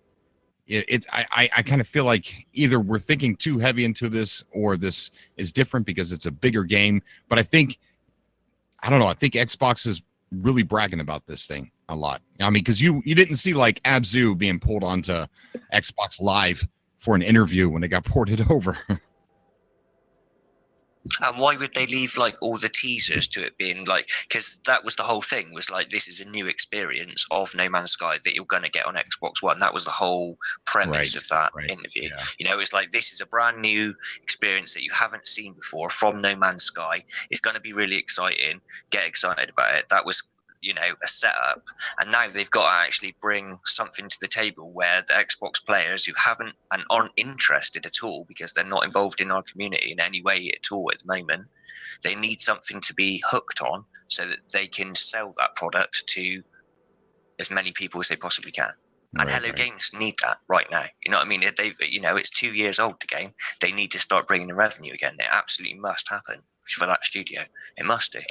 I kind of feel like either we're thinking too heavy into this, or this is different because it's a bigger game. But I don't know. I think Xbox is really bragging about this thing a lot. I mean, because you didn't see like Abzu being pulled onto Xbox Live for an interview when it got ported over.
And why would they leave like all the teasers to it being like, because that was the whole thing, was like, this is a new experience of No Man's Sky that you're going to get on Xbox One. That was the whole premise of that interview.
Yeah.
You know, it's like, this is a brand new experience that you haven't seen before from No Man's Sky. It's going to be really exciting. Get excited about it. That was, you know, a setup. And now they've got to actually bring something to the table where the Xbox players who haven't and aren't interested at all, because they're not involved in our community in any way at all at the moment, they need something to be hooked on so that they can sell that product to as many people as they possibly can. And Hello Games need that right now. You know what I mean? They've, you know, it's 2 years old, the game. They need to start bringing in revenue again. It absolutely must happen for that studio. It must do.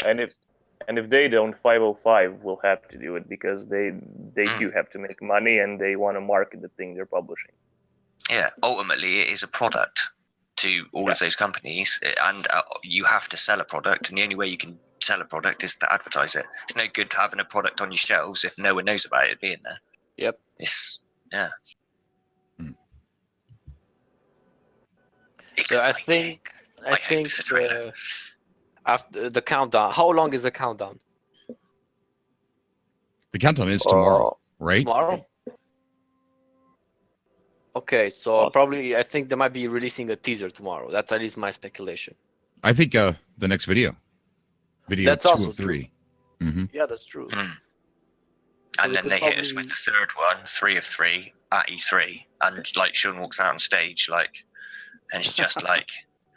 And if they don't, 505 will have to do it, because they too have to make money, and they want to market the thing they're publishing.
Yeah, ultimately it is a product to all of those companies, and you have to sell a product, and the only way you can sell a product is to advertise it. It's no good having a product on your shelves if no one knows about it being there.
Yep.
It's
So I think after the countdown, how long is the countdown?
The countdown is tomorrow, right?
Tomorrow? Okay, so probably I think they might be releasing a teaser tomorrow. That's at least my speculation.
I think the next video
That's
2
also
of 3. Mm-hmm.
Yeah, that's true.
And then they hit us with the third one, 3 of 3 at E3, and like Sean walks out on stage, like, and it's just like,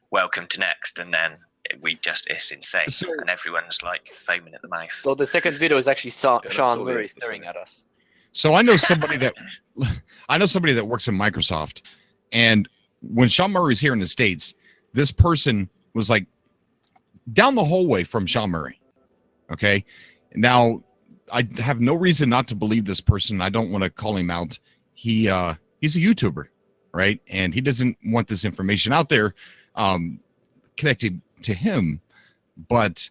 welcome to next, and then it's insane, and everyone's like foaming at the mouth.
So the second video is actually Sean Murray staring at us.
So I know somebody that works in Microsoft, and when Sean Murray's here in the States, this person was like down the hallway from Sean Murray. Okay, now I have no reason not to believe this person. I don't want to call him out. He's a YouTuber, right? And he doesn't want this information out there connected to him, but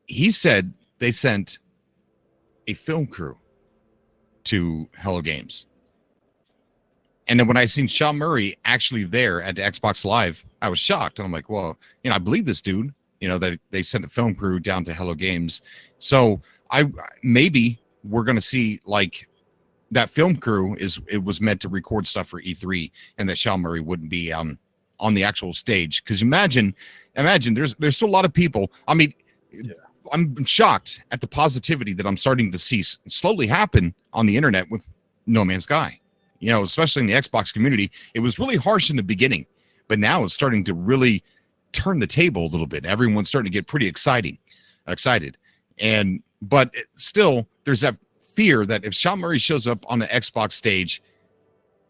he said they sent a film crew to Hello Games. And then when I seen Sean Murray actually there at the Xbox Live, I was shocked. And I'm like, well, you know, I believe this dude, you know, that they sent a film crew down to Hello Games. So maybe we're going to see like that film crew was meant to record stuff for E3, and that Sean Murray wouldn't be on the actual stage. Because imagine there's still a lot of people. I mean, I'm shocked at the positivity that I'm starting to see slowly happen on the internet with No Man's Sky. You know, especially in the Xbox community, it was really harsh in the beginning, but now it's starting to really turn the table a little bit. Everyone's starting to get pretty excited, but still, there's that fear that if Sean Murray shows up on the Xbox stage,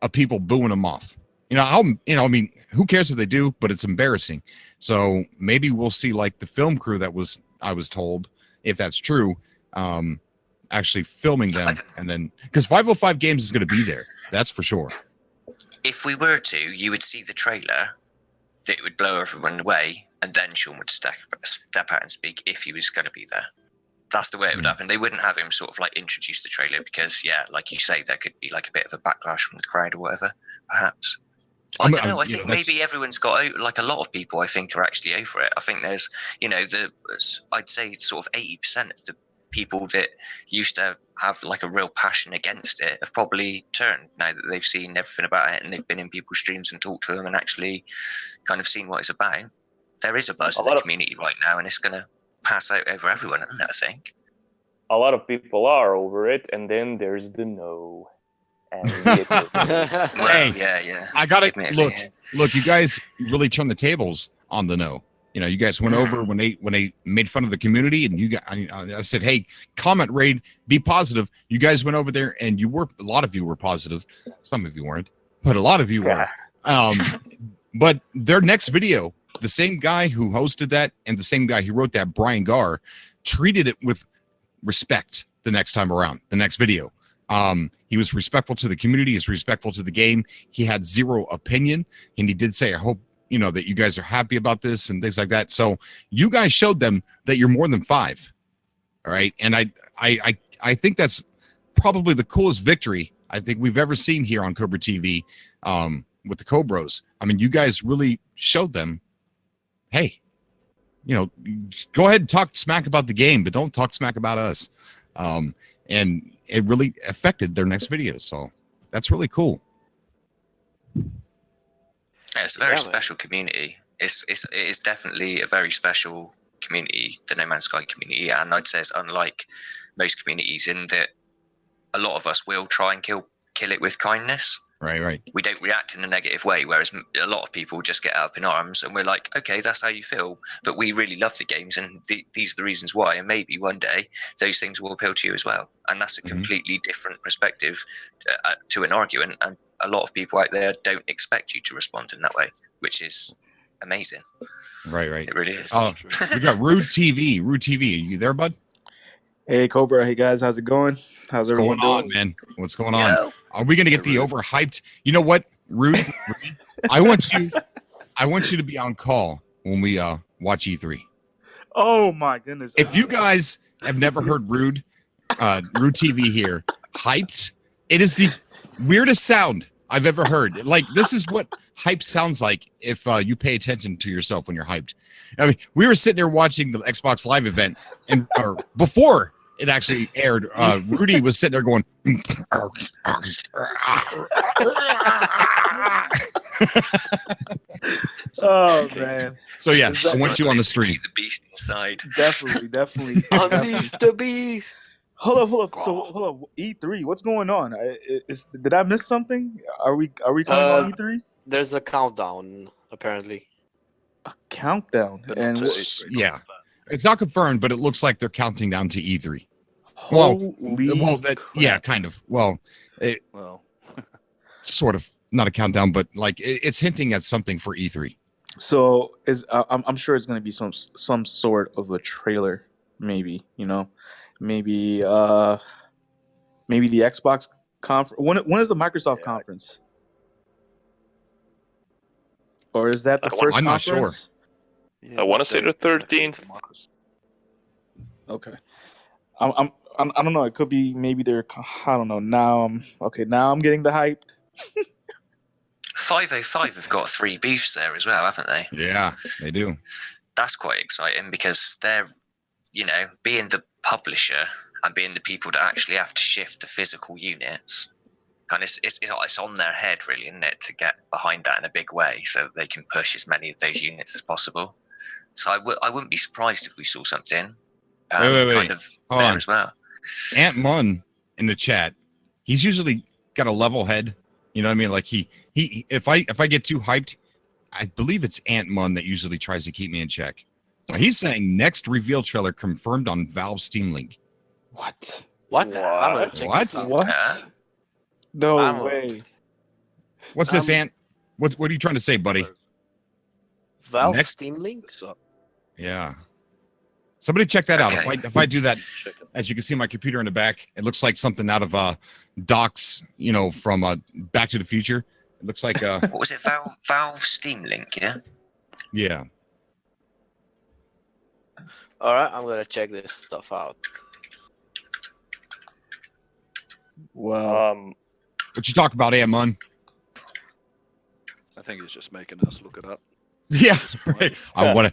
of people booing him off. I mean, who cares if they do? But it's embarrassing. So maybe we'll see like the film crew I was told, if that's true, actually filming them, and then because 505 Games is going to be there, that's for sure.
If we were to, you would see the trailer that would blow everyone away, and then Sean would step out and speak if he was going to be there. That's the way it would happen. They wouldn't have him sort of like introduce the trailer because, like you say, there could be like a bit of a backlash from the crowd or whatever, perhaps. I don't know. I think maybe everyone's got, like a lot of people, I think, are actually over it. I think there's, I'd say it's sort of 80% of the people that used to have like a real passion against it have probably turned now that they've seen everything about it and they've been in people's streams and talked to them and actually kind of seen what it's about. There is a buzz in the community right now, and it's going to pass out over everyone, isn't it, I think?
A lot of people are over it, and then there's the no. And
yeah.
I got it. Look, you guys really turned the tables on the no. You guys went over when they made fun of the community, and I said, hey, comment, raid, be positive. You guys went over there, and a lot of you were positive. Some of you weren't, but a lot of you were. But their next video, the same guy who hosted that and the same guy who wrote that, Brian Garr, treated it with respect the next time around, the next video. He was respectful to the community. He's respectful to the game. He had zero opinion, and he did say, "I hope that you guys are happy about this," and things like that. So you guys showed them that you're more than 5. All right, and I think that's probably the coolest victory I think we've ever seen here on Cobra TV with the Cobras. I mean, you guys really showed them, hey, go ahead and talk smack about the game, but don't talk smack about us. And it really affected their next video. So that's really cool.
Yeah, it's a very special community. It is definitely a very special community, the No Man's Sky community, and I'd say it's unlike most communities in that a lot of us will try and kill it with kindness.
Right.
We don't react in a negative way, whereas a lot of people just get up in arms, and we're like, okay, that's how you feel, but we really love the games, and these are the reasons why, and maybe one day those things will appeal to you as well. And that's a completely different perspective to an argument, and a lot of people out there don't expect you to respond in that way, which is amazing.
Right.
It really is.
Oh, we got Rude TV. Rude TV, you there, bud?
Hey, Cobra. Hey, guys. How's it going? How's everyone doing?
Man? What's going on? Are we going to get the overhyped? You know what, Rude? I want you to be on call when we watch E3.
Oh, my goodness.
If you guys have never heard Rude TV here, hyped, it is the weirdest sound I've ever heard. Like, this is what hype sounds like if you pay attention to yourself when you're hyped. I mean, we were sitting there watching the Xbox Live event, and before it actually aired, Rudy was sitting there going,
oh, man.
So, yeah, I want you on the stream.
The beast inside.
Definitely.
Unleash the beast.
Hold up. So, hold up. E3, what's going on? Did I miss something? Are we coming on E3?
There's a countdown, apparently.
A countdown? And
yeah. It's not confirmed, but it looks like they're counting down to E3. Yeah, kind of. Well, sort of. Not a countdown, but like it's hinting at something for E3.
So I'm sure it's going to be some sort of a trailer, maybe. Maybe the Xbox conference. When is the Microsoft conference? Or is that the first?
I'm not
conference?
sure.
I want to say the 13th.
Okay. I don't know. It could be maybe they're. I don't know. Now I'm getting the hype.
505 have got 3 beefs there as well, haven't they?
Yeah, they do.
That's quite exciting because they're, being the publisher and being the people that actually have to shift the physical units. And it's on their head, really, isn't it, to get behind that in a big way so that they can push as many of those units as possible. So I wouldn't be surprised if we saw something kind of there as well.
Ant Mun in the chat, he's usually got a level head. You know what I mean? Like he if I get too hyped, I believe it's Ant Mun that usually tries to keep me in check. He's saying next reveal trailer confirmed on Valve Steam Link.
What?
What?
What? No way.
What's this, Ant? What are you trying to say, buddy?
Valve Steam Link?
Yeah. Somebody check that out. If I do that, as you can see my computer in the back, it looks like something out of Doc's, from Back to the Future. It looks like
what was it? Valve Steam Link, yeah?
Yeah.
All right, I'm gonna check this stuff out.
Wow.
What you talk about, Mun?
I think he's just making us look it up.
Yeah, right. I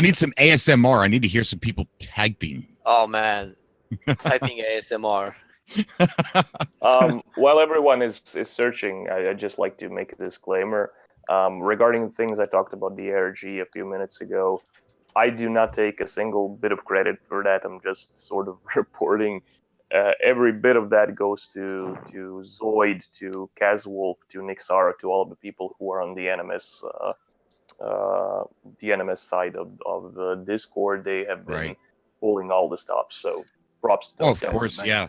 need some ASMR. I need to hear some people typing.
Oh man, typing ASMR.
While everyone is searching, I'd just like to make a disclaimer regarding things I talked about the ARG a few minutes ago. I do not take a single bit of credit for that. I'm just sort of reporting. Every bit of that goes to Zoid, to Kazwolf, to Nixara, to all of the people who are on the NMS side of the Discord. They have been pulling all the stops. So props to
of course, yeah,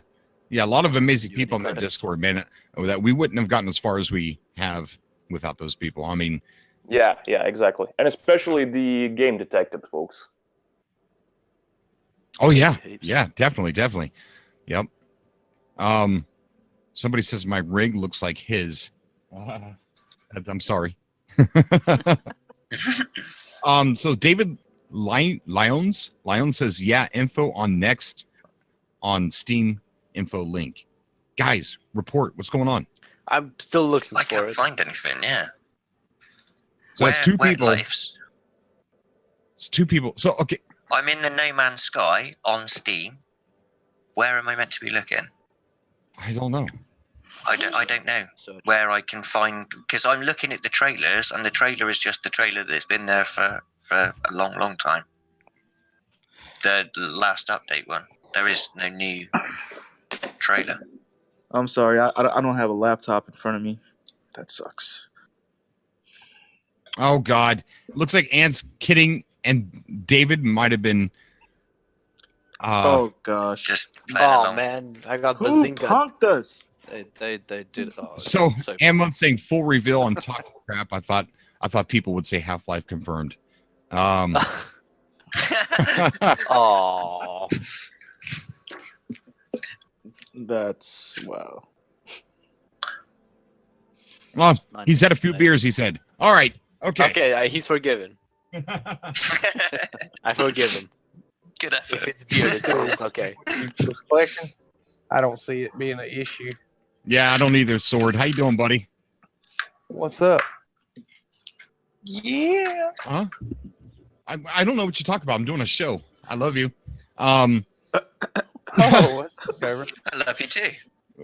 a lot of amazing people in that Discord, man. That we wouldn't have gotten as far as we have without those people. I mean,
yeah, exactly, and especially the game detective folks.
Oh yeah, definitely. Yep. Somebody says my rig looks like his. I'm sorry. So David Lyons says, yeah, info on next on Steam info link. Guys, report. What's going on?
I'm still looking
I
for
can't
it.
find anything. Yeah.
So that's two
Where
people.
Lives?
It's two people. So, okay.
I'm in the No Man's Sky on Steam. Where am I meant to be looking?
I don't know.
I don't know
Search.
where I can find, because I'm looking at the trailers, and the trailer is just the trailer that's been there for a long time. The last update one. There is no new trailer.
I'm sorry, I don't have a laptop in front of me. That sucks.
Oh, God. Looks like Ant's kidding, and David might have been.
Oh gosh.
Just playing
Oh
along.
man, I got
Who
bazinga.
punked us?
They did. Oh,
So,
so
Ant saying full reveal on talking crap. I thought people would say Half-Life confirmed.
Oh,
That's wow.
Well, he's had a few beers, he said. All right. Okay.
okay, he's forgiven. I forgive him.
Good
If
effort.
it's beer, it's okay.
Was collecting. I don't see it being an issue.
Yeah, I don't either, Sword. How you doing, buddy?
What's up?
Yeah.
Huh? I don't know what you talk about. I'm doing a show. I love you.
Oh, what's up, Trevor?
I love you too.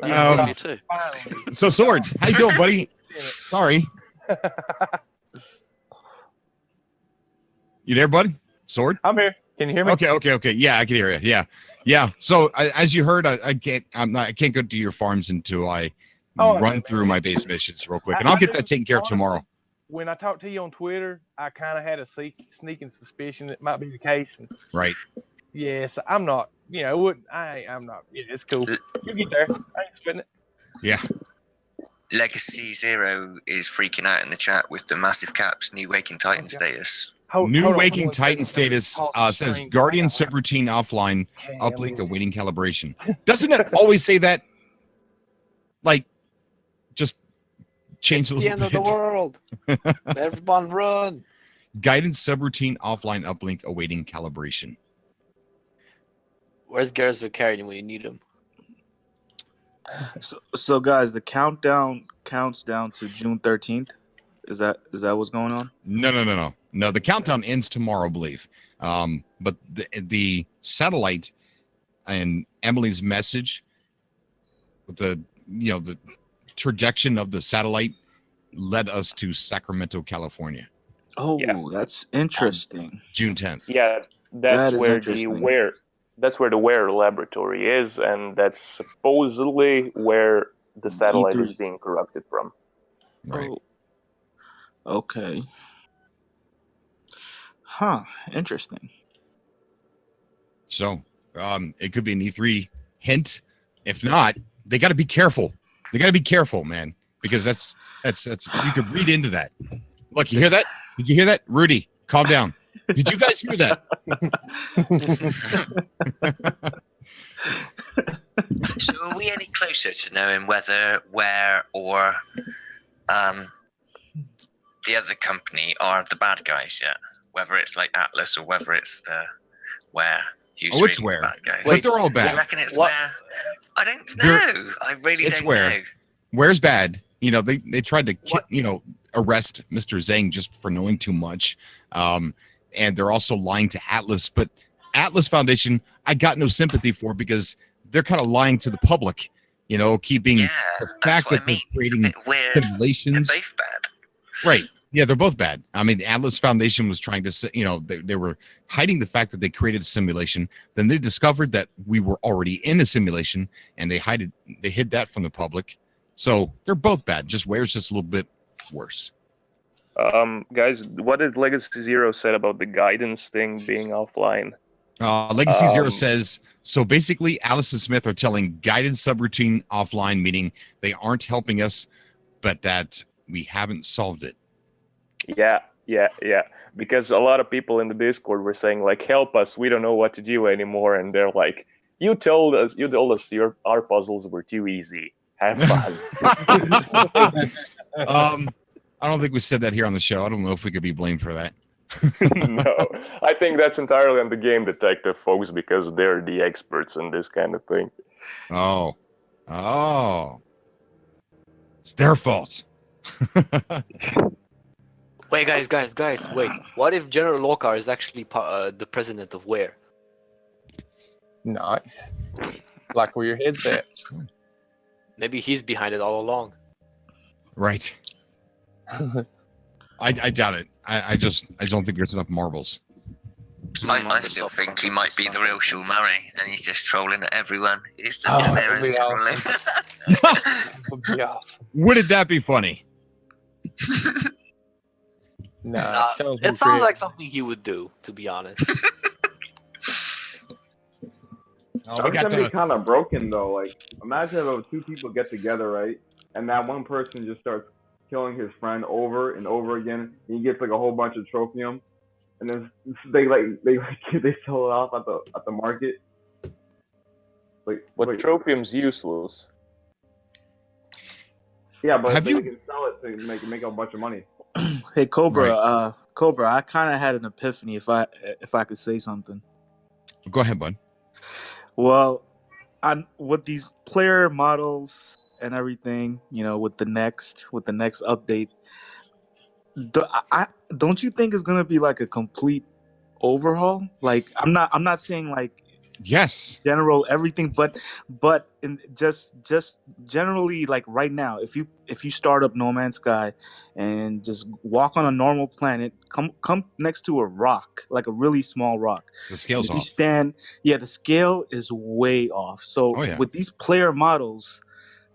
Um,
me too.
Finally.
So, Sword, how you doing, buddy? Sorry. You there, bud? Sword?
I'm here. Can you hear me?
Okay. Yeah, I can hear you. Yeah. So, as you heard, I can't go to your farms until I
Oh,
run
okay.
through my base missions real quick, and I'll get that taken care of tomorrow.
When I talked to you on Twitter, I kind of had a sneaking suspicion it might be the case. And
Right.
yes, I'm not. You know, I'm not. Yeah, it's cool. You get there. I ain't sweating it.
Yeah.
Legacy Zero is freaking out in the chat with the massive caps, new Waking Titan status.
New
Hold on,
Waking
one
Titan
second.
status
Pause the
says
stream.
Guardian subroutine offline,
Okay,
uplink
I'm
awaiting calibration. Doesn't it always say that? Like, just change a
the
little
end
bit.
of the world. Everyone run.
Guidance subroutine offline uplink awaiting calibration.
Where's Garrus Vicarian when you need him?
So guys, the countdown counts down to June 13th. Is that what's going on?
No, the countdown ends tomorrow, I believe. But the satellite and Emily's message with the trajectory of the satellite led us to Sacramento, California.
Oh,
Yeah.
that's interesting.
June 10th.
Yeah, that's
That is
where
interesting.
that's where the Ware laboratory is, and that's supposedly where the satellite is
E3.
being corrupted from.
Right.
Oh, okay. Huh. Interesting.
So it could be an E3 hint. If not, they got to be careful. They got to be careful, man, because that's you could read into that. Look, you hear that? Did you hear that? Rudy, calm down. Did you guys hear that?
So are we any closer to knowing where or the other company are the bad guys yet? Whether it's like Atlas or whether it's the Where? Who's
Oh, it's
really
Where.
the bad guys?
But they're all
You
bad.
reckon it's
What?
Where? I don't
They're-
know. I really
it's
don't
Where.
know.
Where's bad? They tried to arrest Mr. Zhang just for knowing too much, and they're also lying to Atlas. But Atlas Foundation, I got no sympathy for because they're kind of lying to the public. Keeping
Yeah,
the
that's
fact
what
that
I mean.
they're
It's a
creating
bit weird. They're
simulations.
both bad.
Right. Yeah, they're both bad. I mean, Atlas Foundation was trying to say, they were hiding the fact that they created a simulation. Then they discovered that we were already in a simulation, and they hid that from the public. So they're both bad. Just Ware's just a little bit worse.
Guys, what did Legacy Zero said about the guidance thing being offline?
Legacy Zero says, so basically Alice and Smith are telling guided subroutine offline, meaning they aren't helping us, but that we haven't solved it.
Yeah. Because a lot of people in the Discord were saying, like, help us, we don't know what to do anymore. And they're like, You told us our puzzles were too easy. Have fun.
I don't think we said that here on the show. I don't know if we could be blamed for that.
No, I think that's entirely on the game detective folks because they're the experts in this kind of thing.
Oh, it's their fault.
Wait, guys, wait. What if General Lokar is actually the president of Where?
Nice. Like where your head's at.
Maybe he's behind it all along.
Right. I doubt it. I don't think there's enough marbles.
I still think he might be the real Sean Murray, and he's just trolling at everyone. He's just
Oh,
there
that'd
as
be
trolling.
That would be awesome.
Wouldn't that be funny?
Nah,
It sounds like something he would do, to be honest.
Oh, we
That's
got
gonna be
to,
kind of broken though. Like, imagine if two people get together, right, and that one person just starts killing his friend over and over again, and he gets like a whole bunch of trophium, and then they sell it off at the market.
But tropium's useless.
Yeah, but
Have
they
you-
can sell it to make a bunch of money.
Hey Cobra,
Right.
Cobra, I kind of had an epiphany if I could say something.
go ahead, bud.
Well, with these player models and everything, you know, with the next update, don't you think it's gonna be like a complete overhaul? Like, I'm not saying like
Yes.
general everything, but in just generally, like right now, if you start up No Man's Sky and just walk on a normal planet, come next to a rock, like a really small rock,
The scale's
if you
off.
stand, the scale is way off. So
Oh, yeah.
with these player models,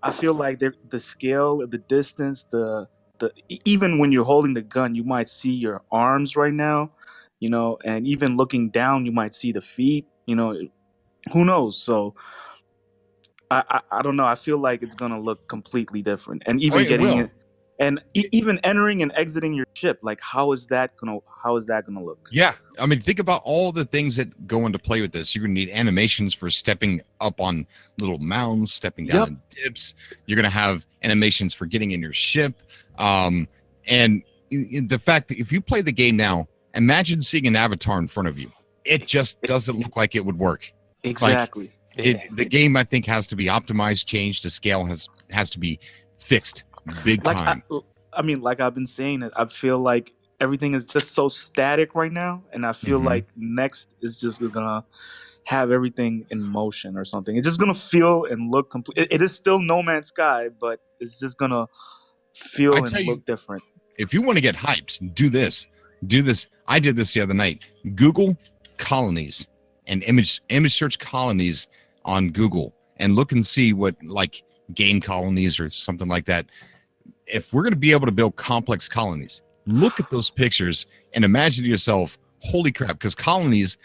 I feel like the scale, the distance, even when you're holding the gun, you might see your arms right now, you know, and even looking down, you might see the feet, you know. Who knows? So I don't know. I feel like it's gonna look completely different, and even
it will.
it, and even entering and exiting your ship. Like, how is that gonna look?
Yeah. I mean, think about all the things that go into play with this. You're going to need animations for stepping up on little mounds, stepping down
Yep.
in dips. You're going to have animations for getting in your ship. And the fact that if you play the game now, imagine seeing an avatar in front of you. It just doesn't look like it would work.
Exactly.
The game, I think, has to be optimized, changed. The scale has to be fixed big time.
I mean, like I've been saying, I feel like everything is just so static right now, and I feel
Mhm.
like next is just gonna have everything in motion or something. It's just gonna feel and look complete. It is still No Man's Sky, but it's just gonna feel
I
and
tell you-
look different.
If you want to get hyped, do this. I did this the other night. Google colonies and image search colonies on Google and look and see what, like, game colonies or something like that. If we're going to be able to build complex colonies, look at those pictures and imagine to yourself, holy crap, because colonies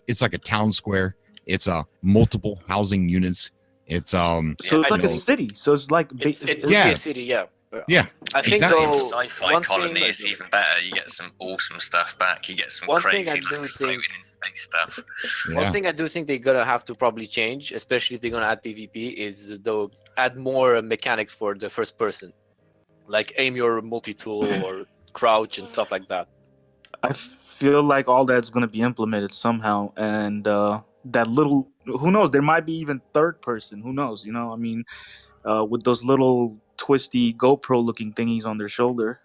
it's like a town square. It's multiple housing units. It's
So it's like a city. So it's like
It would be
Yeah.
a city, yeah.
yeah.
I think
Exactly.
though,
In sci-fi
one
colony,
thing,
it's even better. You get some awesome stuff back. You get some
One thing
crazy
I do
like
think-
floating in space stuff.
One
Yeah.
thing I do think they're gonna have to probably change, especially if they're gonna add PvP, is they'll add more mechanics for the first person, like aim your multi-tool or crouch and stuff like that.
I feel like all that's going to be implemented somehow, and that little, who knows, there might be even third person, who knows, you know, I mean, with those little twisty GoPro looking thingies on their shoulder,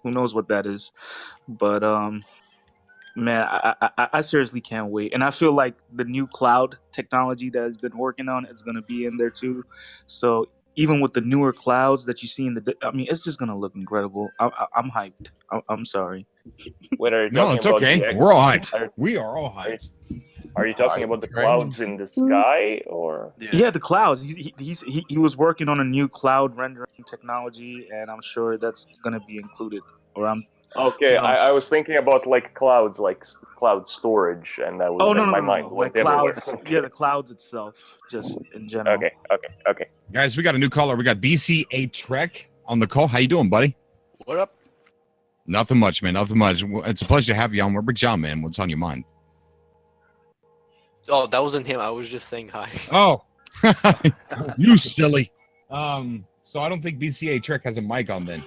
who knows what that is, but man, I seriously can't wait, and I feel like the new cloud technology that has been working on it's going to be in there too, so even with the newer clouds that you see I mean, it's just going to look incredible. I'm hyped. I'm sorry.
Whether you're
No,
talking
it's
about
okay.
the
We're all hyped.
Are-
We are all hyped.
Are you talking about the clouds in the sky, or
Yeah, the clouds. He was working on a new cloud rendering technology, and I'm sure that's gonna be included. Or I'm
okay?
No.
I was thinking about like clouds, like cloud storage, and that was
oh no
my mind
like
went everywhere.
clouds. Yeah, the clouds itself, just in general.
Okay.
Guys, we got a new caller. We got BCA Trek on the call. How you doing, buddy?
What up?
Nothing much, man. Nothing much. It's a pleasure to have you on. We're Big John, man. What's on your mind?
Oh, that wasn't him. I was just saying hi.
Oh, you silly. So I don't think BCA Trick has a mic on then.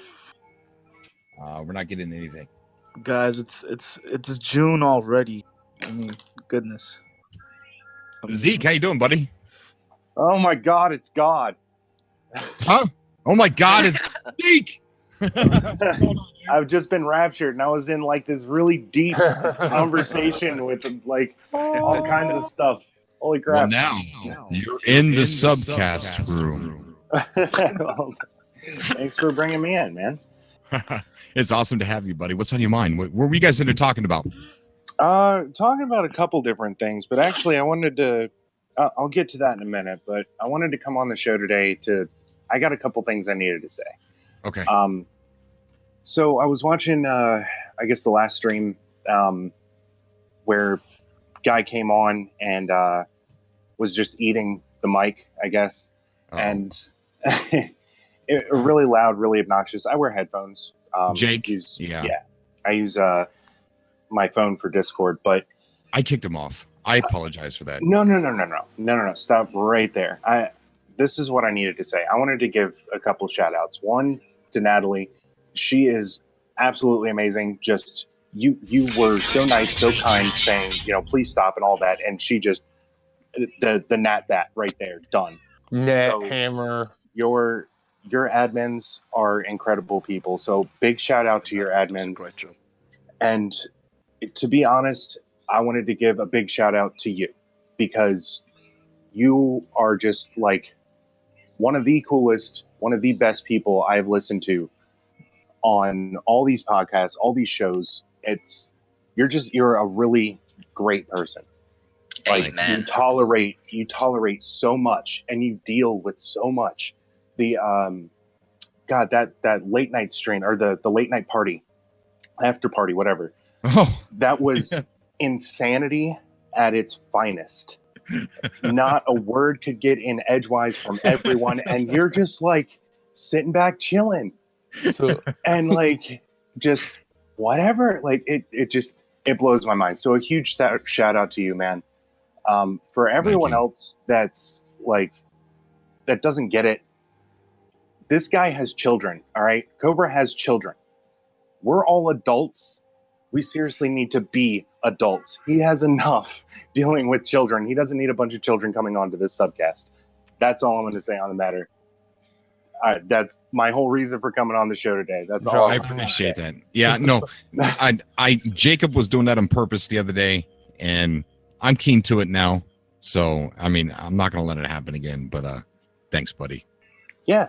We're not getting anything.
Guys, it's June already. I mean, goodness.
Zeke, how you doing, buddy?
Oh my God, it's God.
Huh? Oh my God, it's Zeke.
I've just been raptured, and I was in like this really deep conversation with like all kinds of stuff. Holy
Well,
crap!
now you're in the Subcast room.
Well, thanks for bringing me in, man.
It's awesome to have you, buddy. What's on your mind? What were you guys into talking about?
Talking about a couple different things, but actually, I wanted to. I'll get to that in a minute, but I wanted to come on the show today I got a couple things I needed to say.
Okay.
So I was watching, I guess the last stream, where guy came on and was just eating the mic, I guess, and really loud, really obnoxious. I wear headphones.
Jake.
Yeah. I use my phone for Discord, but
I kicked him off. I apologize for that.
No. Stop right there. This is what I needed to say. I wanted to give a couple shout outs. One to Natalie. She is absolutely amazing. Just you were so nice, so kind, saying, please stop and all that. And she just the nat that right there, done.
Net hammer.
Your admins are incredible people. So big shout out to your admins.
Great job.
And to be honest, I wanted to give a big shout out to you because you are just like one of the coolest, one of the best people I've listened to on all these podcasts, all these shows. You're a really great person. Like
Amen.
you tolerate so much and you deal with so much. The that late night stream or the late night party, after party, whatever.
Oh,
that was insanity at its finest. Not a word could get in edgewise from everyone, and you're just like sitting back chilling.
So,
and like just whatever, like it blows my mind. So a huge shout out to you, man. For everyone else that's like that doesn't get it, this guy has children. All right, Cobra has children. We're all adults. We seriously need to be adults. He has enough dealing with children. He doesn't need a bunch of children coming onto this subcast. That's all I'm going to say on the matter. That's my whole reason for coming on the show today. That's all.
I appreciate that. Yeah, no, Jacob was doing that on purpose the other day, and I'm keen to it now. So, I mean, I'm not going to let it happen again. But thanks, buddy.
Yeah.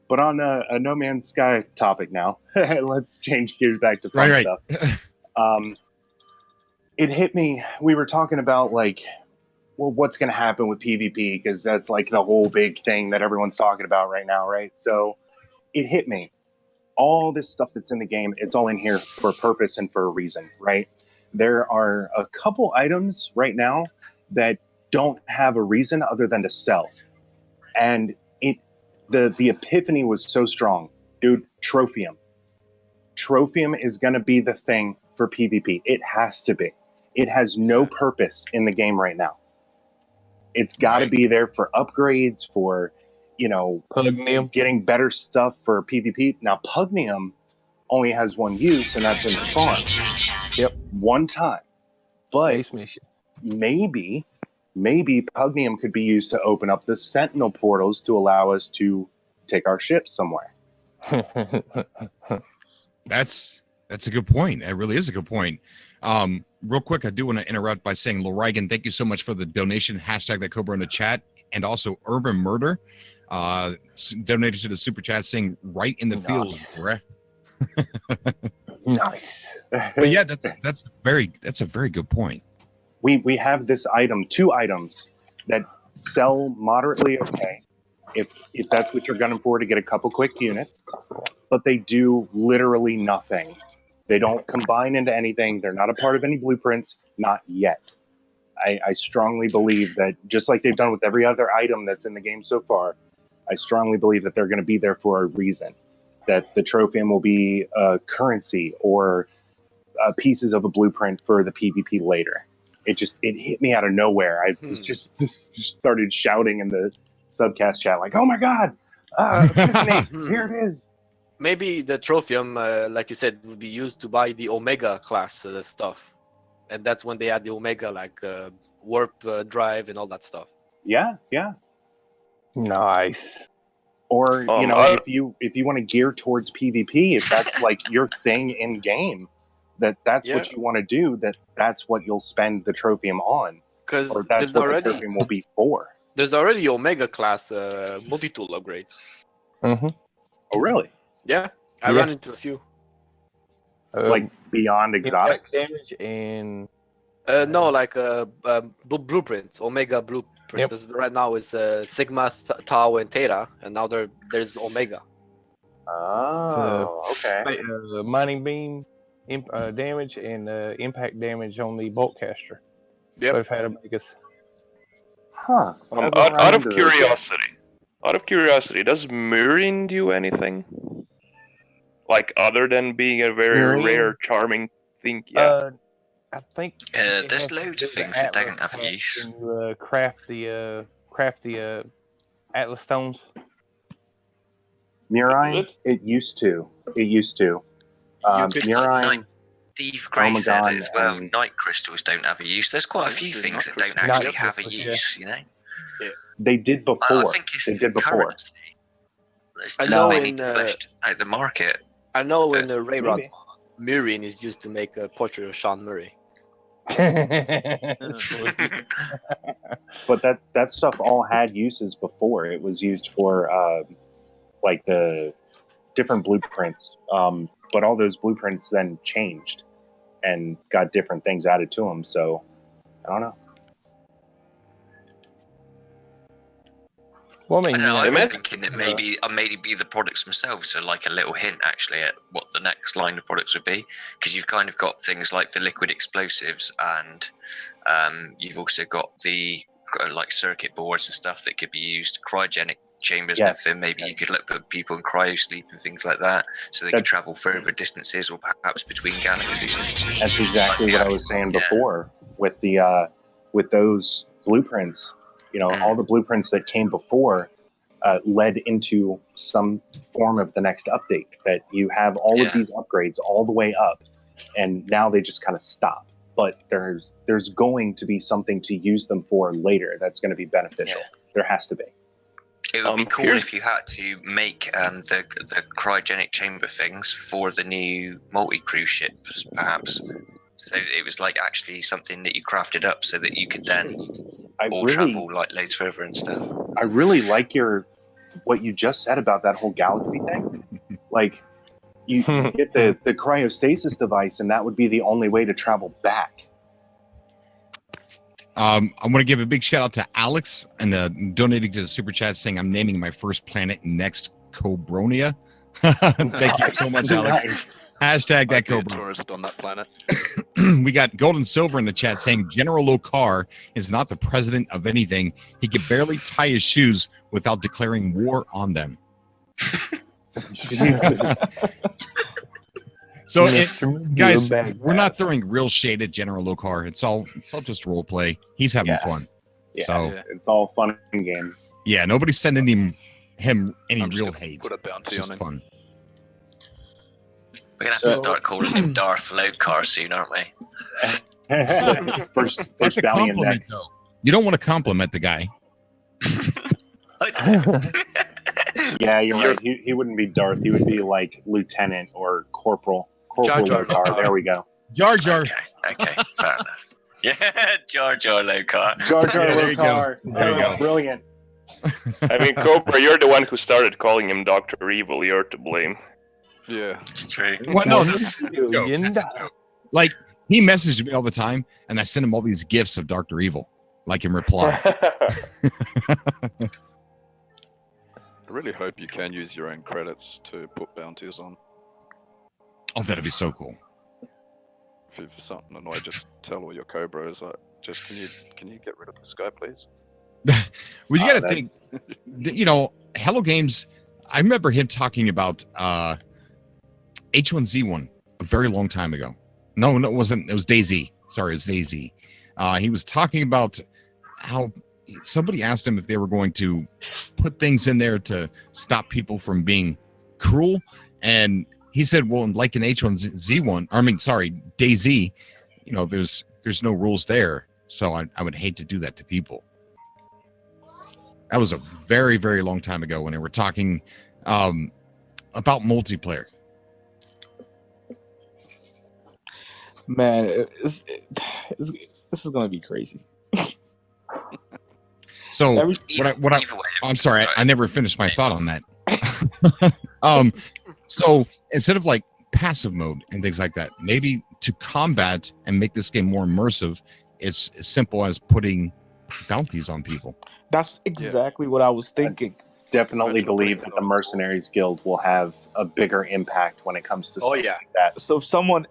But on a No Man's Sky topic now, let's change gears back to fun stuff. It hit me. We were talking about like, well, what's going to happen with PvP because that's like the whole big thing that everyone's talking about right now, right? So it hit me. All this stuff that's in the game, it's all in here for a purpose and for a reason, right? There are a couple items right now that don't have a reason other than to sell, and the epiphany was so strong, dude. Trophium is going to be the thing for PvP. It has to be. It has no purpose in the game right now. It's got to be there for upgrades, for
Pugnium.
getting better stuff for PvP. Now Pugnium only has one use, and that's in the farm. Yep, one time. But maybe Pugnium could be used to open up the Sentinel portals to allow us to take our ships somewhere.
That's a good point. It really is a good point. Real quick, I do want to interrupt by saying, Lorigan, thank you so much for the donation. Hashtag that Cobra in the chat. And also Urban Murder donated to the super chat saying right in the fields, bruh.
Nice.
But
yeah, that's a very good point.
We have this item, two items that sell moderately okay, if that's what you're gunning for, to get a couple quick units, but they do literally nothing. They don't combine into anything. They're not a part of any blueprints, not yet. I strongly believe that just like they've done with every other item that's in the game so far, I strongly believe that they're going to be there for a reason. That the trophium will be a currency or pieces of a blueprint for the PvP later. And I think that's a it hit me out of nowhere. I just started shouting in the Subcast chat like, "Oh my god, Epiphany, here it is!"
Maybe the Trophium, like you said, would be used to buy the Omega class stuff, and that's when they add the Omega warp drive and all that stuff.
Yeah.
Nice.
Or if you want to gear towards PvP, if that's like your thing in game, that's what you want to do. That's what you'll spend the Trophium on,
because
that's what the Trophium will be for.
There's already Omega class multi-tool upgrades.
Mm-hmm.
Oh, really?
Yeah, I ran into a few.
Like beyond exotic
damage and
no, like blueprints, Omega blueprints. Because right now it's Sigma, Tau, and Theta, and now there's Omega.
Oh, okay.
Mining beam damage and impact damage on the bolt caster.
Yep.
Both had Omegas.
Huh.
Out of curiosity, does Murin do anything? Like other than being a very rare, charming thing? Yeah.
I think
there's loads of things that don't have a use.
When you craft the Atlas stones.
Murine, it used to. Murine.
Steve Gray said it as well. Night crystals don't have a use. There's quite a few things that don't actually have a use. You know.
Yeah. They did before.
I think it's the currency. It's just they need to flesh out the market.
I know in the Rayrod, Murin is used to make a portrait of Sean Murray.
But that stuff all had uses before. It was used for like the different blueprints, but all those blueprints then changed and got different things added to them. So I don't know.
Well, I was thinking that maybe the products themselves are like a little hint actually at what the next line of products would be, because you've kind of got things like the liquid explosives, and you've also got the like circuit boards and stuff that could be used, cryogenic chambers and everything. Maybe you could put people in cryo sleep and things like that, so they could travel further distances or perhaps between galaxies.
That's exactly what I was saying before with the with those blueprints. You know, all the blueprints that came before led into some form of the next update, that you have all of these upgrades all the way up, and now they just kind of stop. But there's going to be something to use them for later that's going to be beneficial. There has to be.
It would be cool if you had to make the cryogenic chamber things for the new multi-cruise ships, perhaps. So it was like actually something that you crafted up so that you could then travel like loads further and stuff.
I really like what you just said about that whole galaxy thing. Like you get the cryostasis device, and that would be the only way to travel back.
I want to give a big shout out to Alex and donating to the super chat, saying I'm naming my first planet next Cobronia. Thank you so much, Alex.
Nice.
Hashtag that
I'd be a
Cobra.
tourist on that planet.
We got Gold and Silver in the chat saying General Lokar is not the president of anything. He could barely tie his shoes without declaring war on them.
Jesus.
So, guys, we're not throwing real shade at General Lokar. It's all just role play. He's having fun.
Yeah,
so
it's all fun and games.
Yeah, nobody's sending him any real hate.
Put a bounty
it's just
on him.
fun.
We're gonna have to start calling him Darth Lokar soon, aren't we?
first
That's a
bounty
compliment,
next.
though. You don't want to compliment the guy.
Yeah, you're right. He wouldn't be Darth. He would be like Lieutenant or Corporal.
Jar Jar
Lokar. There we go.
Jar Jar.
Okay, fair enough. Yeah, Jar Jar Lokar.
Jar Jar
There you go.
Lokar.
There you go.
Brilliant.
I mean, Cobra, you're the one who started calling him Dr. Evil. You're to blame.
Yeah,
it's true.
Well, no, that's a joke. Like, he messaged me all the time, and I sent him all these gifs of Dr. Evil, like in reply.
I really hope you can use your own credits to put bounties on.
Oh, that'd be so cool.
If you've something annoyed, just tell all your Cobras, can you get rid of this guy, please?
Well, you got to think, Hello Games, I remember him talking about H1Z1 a very long time ago. No, it wasn't. It was DayZ. Sorry, it was DayZ. He was talking about how somebody asked him if they were going to put things in there to stop people from being cruel, and he said, well, like in H1Z1, DayZ, there's no rules there, so I would hate to do that to people. That was a very, very long time ago when they were talking about multiplayer.
Man, this is gonna be crazy.
So I'm sorry, I never finished my thought on that. So instead of like passive mode and things like that, maybe to combat and make this game more immersive, it's as simple as putting bounties on people.
That's exactly what I was thinking.
Definitely believe that the Mercenaries Guild will have a bigger impact when it comes to something like that.
So if someone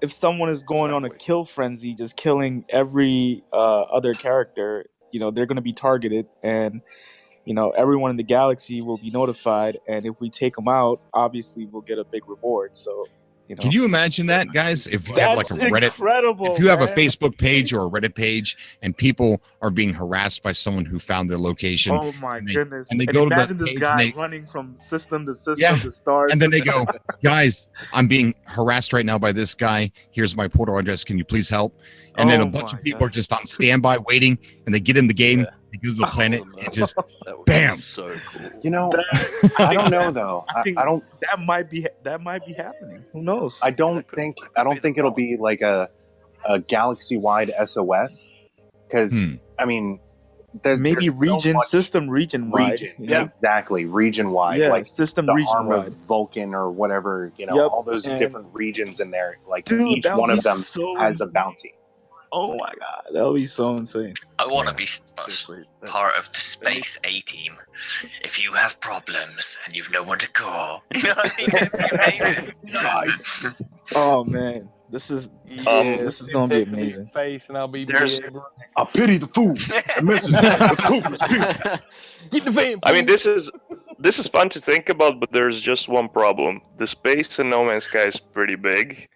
is going on a kill frenzy, just killing every other character, they're going to be targeted, and everyone in the galaxy will be notified. And if we take them out, obviously we'll get a big reward. So.
Can you imagine that, guys? If you have like a Reddit, if you have a Facebook page or a Reddit page, and people are being harassed by someone who found their location.
Oh my goodness!
And they go to
imagine
the
this
page
guy running from system to system to stars,
and then they go, "Guys, I'm being harassed right now by this guy. Here's my portal address. Can you please help?" And then a bunch of people are just on standby waiting, and they get in the game. They go to the planet and just bam.
So cool.
I don't know though. I don't.
That might be happening. Who knows?
I don't think it'll be like a galaxy-wide SOS, because I mean,
maybe region-wide.
Exactly, region-wide.
Yeah,
like
system
the
region-wide.
arm of Vulcan or whatever. All those different regions in there. Like each one of them has a bounty.
Oh my god, that would be so insane.
I want to be part of the Space A-Team. If you have problems and you've no one to call, it'd be amazing.
Oh man, this is gonna be amazing.
Space, and I'll be.
I pity the fool.
Get the van.
I mean, this is fun to think about, but there's just one problem. The space in No Man's Sky is pretty big.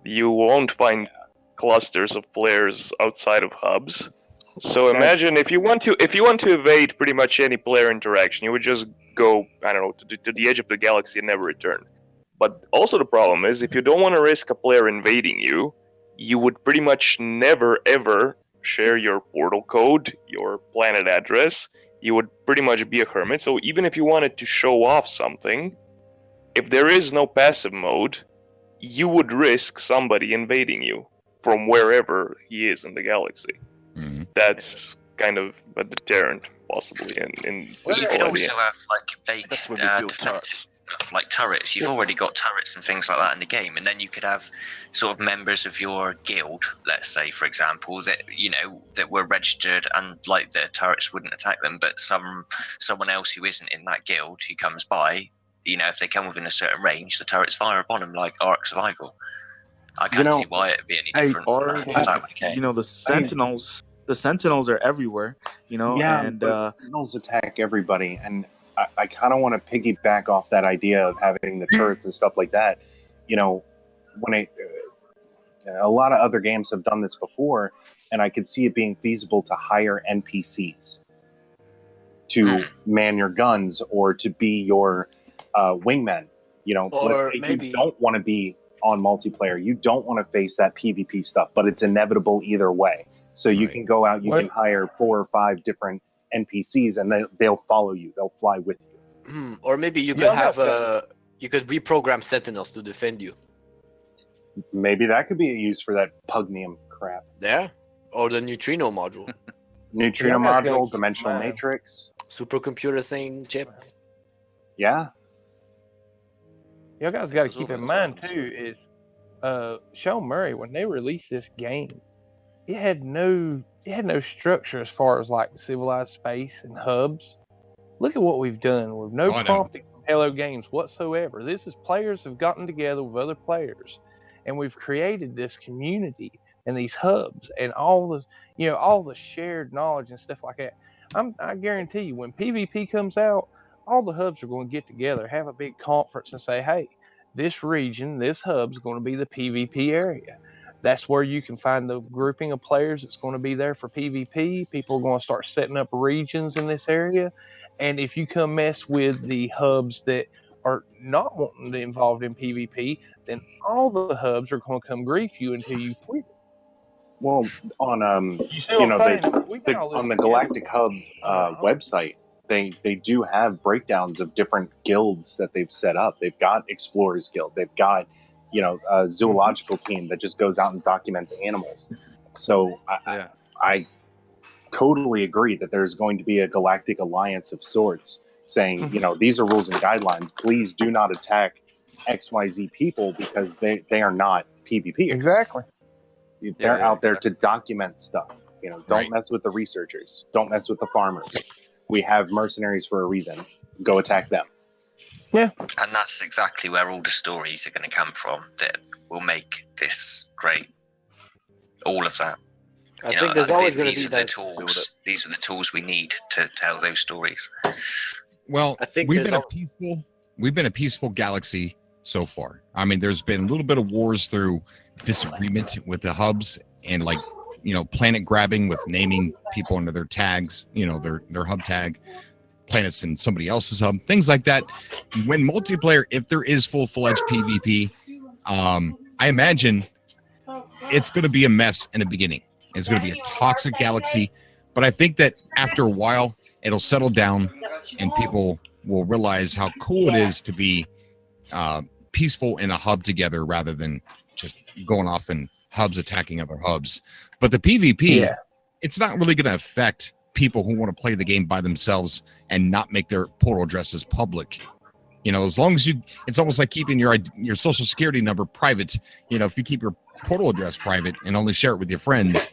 You won't find clusters of players outside of hubs. So imagine if you want to evade pretty much any player interaction, you would just go, I don't know, to the edge of the galaxy and never return. But also the problem is, if you don't want to risk a player invading you, you would pretty much never ever share your portal code, your planet address. You would pretty much be a hermit. So even if you wanted to show off something, if there is no passive mode, you would risk somebody invading you from wherever he is in the galaxy.
Mm-hmm.
That's kind of a deterrent, possibly.
You could also have like based defenses, like turrets. You've already got turrets and things like that in the game, and then you could have sort of members of your guild, let's say, for example, that were registered, and like the turrets wouldn't attack them, but someone else who isn't in that guild who comes by, if they come within a certain range, the turrets fire upon them like Ark Survival. I can't see why it'd be any different from that. If that would came.
The Sentinels are everywhere.
And Sentinels attack everybody, and I kind of want to piggyback off that idea of having the turrets and stuff like that. When a lot of other games have done this before, and I could see it being feasible to hire NPCs to man your guns or to be your wingmen. Let's say you don't want to be on multiplayer, you don't want to face that PvP stuff, but it's inevitable either way. So you can go out, you can hire 4 or 5 different NPCs, and they'll follow you. They'll fly with you.
Or maybe you could you could reprogram Sentinels to defend you.
Maybe that could be used for that Pugnium crap.
Yeah, or the Neutrino module.
Neutrino module, Dimensional Matrix,
supercomputer thing, chip.
Yeah.
You guys got to keep in mind too is Sean Murray, when they released this game, it had no structure as far as like civilized space and hubs. Look at what we've done with no prompting from Hello Games whatsoever. This is players have gotten together with other players, and we've created this community and these hubs and all the shared knowledge and stuff like that. I guarantee you, when PvP comes out, all the hubs are going to get together, have a big conference, and say, "Hey, this region, this hub's going to be the PvP area. That's where you can find the grouping of players that's going to be there for PvP. People are going to start setting up regions in this area. And if you come mess with the hubs that are not wanting to involved in PvP, then all the hubs are going to come grief you until you quit.
Well, on
You see what I'm saying? We got all this
on the
together.
Galactic Hub
Uh-huh.
website, they do have breakdowns of different guilds that they've set up. They've got Explorers Guild. They've got a zoological team that just goes out and documents animals. So I totally agree that there's going to be a galactic alliance of sorts saying, these are rules and guidelines. Please do not attack XYZ people because they are not PvPers.
Exactly.
They're out there to document stuff. Don't mess with the researchers. Don't mess with the farmers. We have mercenaries for a reason. Go attack them.
Yeah.
And that's exactly where all the stories are going to come from that will make this great. All of that.
I think there's always going to be
these are the tools. These are the tools we need to tell those stories.
Well,
I think
we've been a peaceful galaxy so far. I mean, there's been a little bit of wars through disagreement with the hubs and planet grabbing with naming people under their tags, their hub tag, planets in somebody else's hub, things like that. When multiplayer, if there is full-fledged PvP, I imagine it's going to be a mess in the beginning. It's going to be a toxic galaxy, but I think that after a while, it'll settle down and people will realize how cool it is to be peaceful in a hub together rather than just going off and hubs attacking other hubs. But the PvP, it's not really going to affect people who want to play the game by themselves and not make their portal addresses public. As long as it's almost like keeping your social security number private. If you keep your portal address private and only share it with your friends,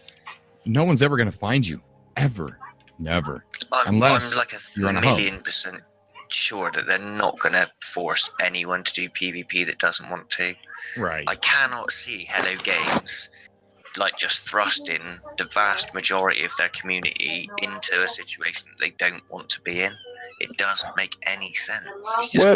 no one's ever going to find you, ever, never, unless
I'm like
you're on a
$1,000,000% sure that they're not going to force anyone to do PvP that doesn't want to.
Right.
I cannot see Hello Games just thrusting the vast majority of their community into a situation that they don't want to be in. It doesn't make any sense. It's just,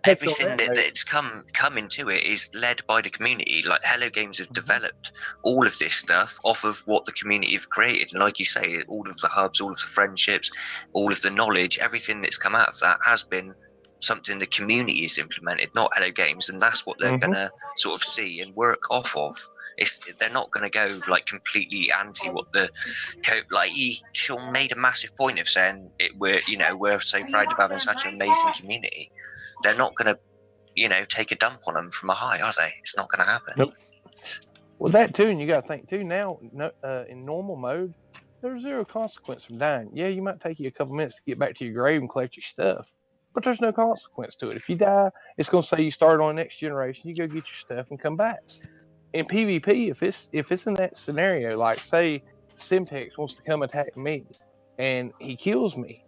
everything that's come into it is led by the community. Like Hello Games have developed all of this stuff off of what the community have created, and like you say, all of the hubs, all of the friendships, all of the knowledge, everything that's come out of that has been something the community has implemented, not Hello Games, and that's what they're gonna sort of see and work off of. They're not going to go completely anti what the Sean made a massive point of saying we're so proud of having such an amazing community. They're not going to take a dump on them from a high, are they? It's not going to happen.
Nope. Well, that too, and you got to think too. Now, in normal mode, there's zero consequence from dying. Yeah, you might take you a couple minutes to get back to your grave and collect your stuff, but there's no consequence to it. If you die, it's going to say you start on the next generation. You go get your stuff and come back. In PvP, if it's in that scenario, like say Simpex wants to come attack me and he kills me,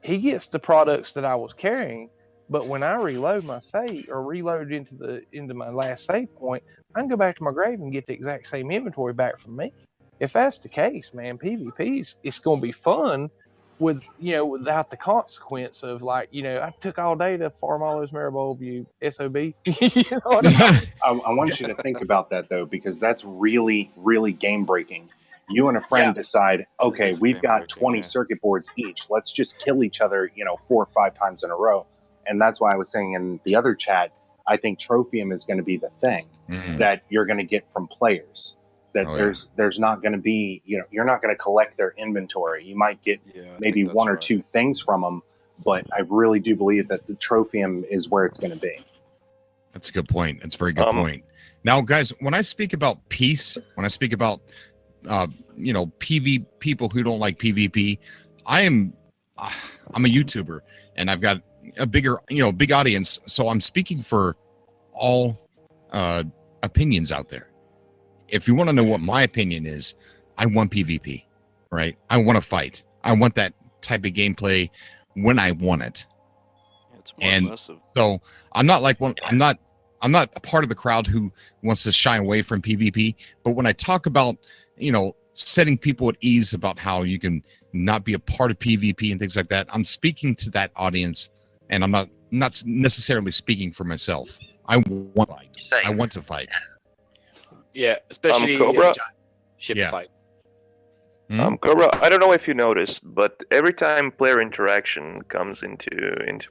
he gets the products that I was carrying, but when I reload my save or reload into my last save point, I can go back to my grave and get the exact same inventory back from me. If that's the case, man, PvP it's going to be fun without the consequence of I took all day to farm all those Maribol View SOB.
I want you to think about that though, because that's really, really game breaking. You and a friend decide, okay, we've got 20 circuit boards each. Let's just kill each other, 4 or 5 times in a row. And that's why I was saying in the other chat, I think Trophium is going to be the thing that you're going to get from players. That there's not going to be, you're not going to collect their inventory. You might get maybe 1 or 2 things from them, but I really do believe that the Trophium is where it's going to be.
That's a good point. That's a very good point. Now, guys, when I speak about peace, when I speak about, PV people who don't like PvP, I'm a YouTuber and I've got a big audience. So I'm speaking for all opinions out there. If you want to know what my opinion is, I want PvP, right? I want to fight. I want that type of gameplay when I want it.
It's more immersive.
So I'm not I'm not a part of the crowd who wants to shy away from PvP. But when I talk about, setting people at ease about how you can not be a part of PvP and things like that, I'm speaking to that audience, and I'm not necessarily speaking for myself. I want to fight. I want to fight.
Yeah, especially
Cobra?
ship
Yeah.
fight.
Cobra, I don't know if you noticed, but every time player interaction comes into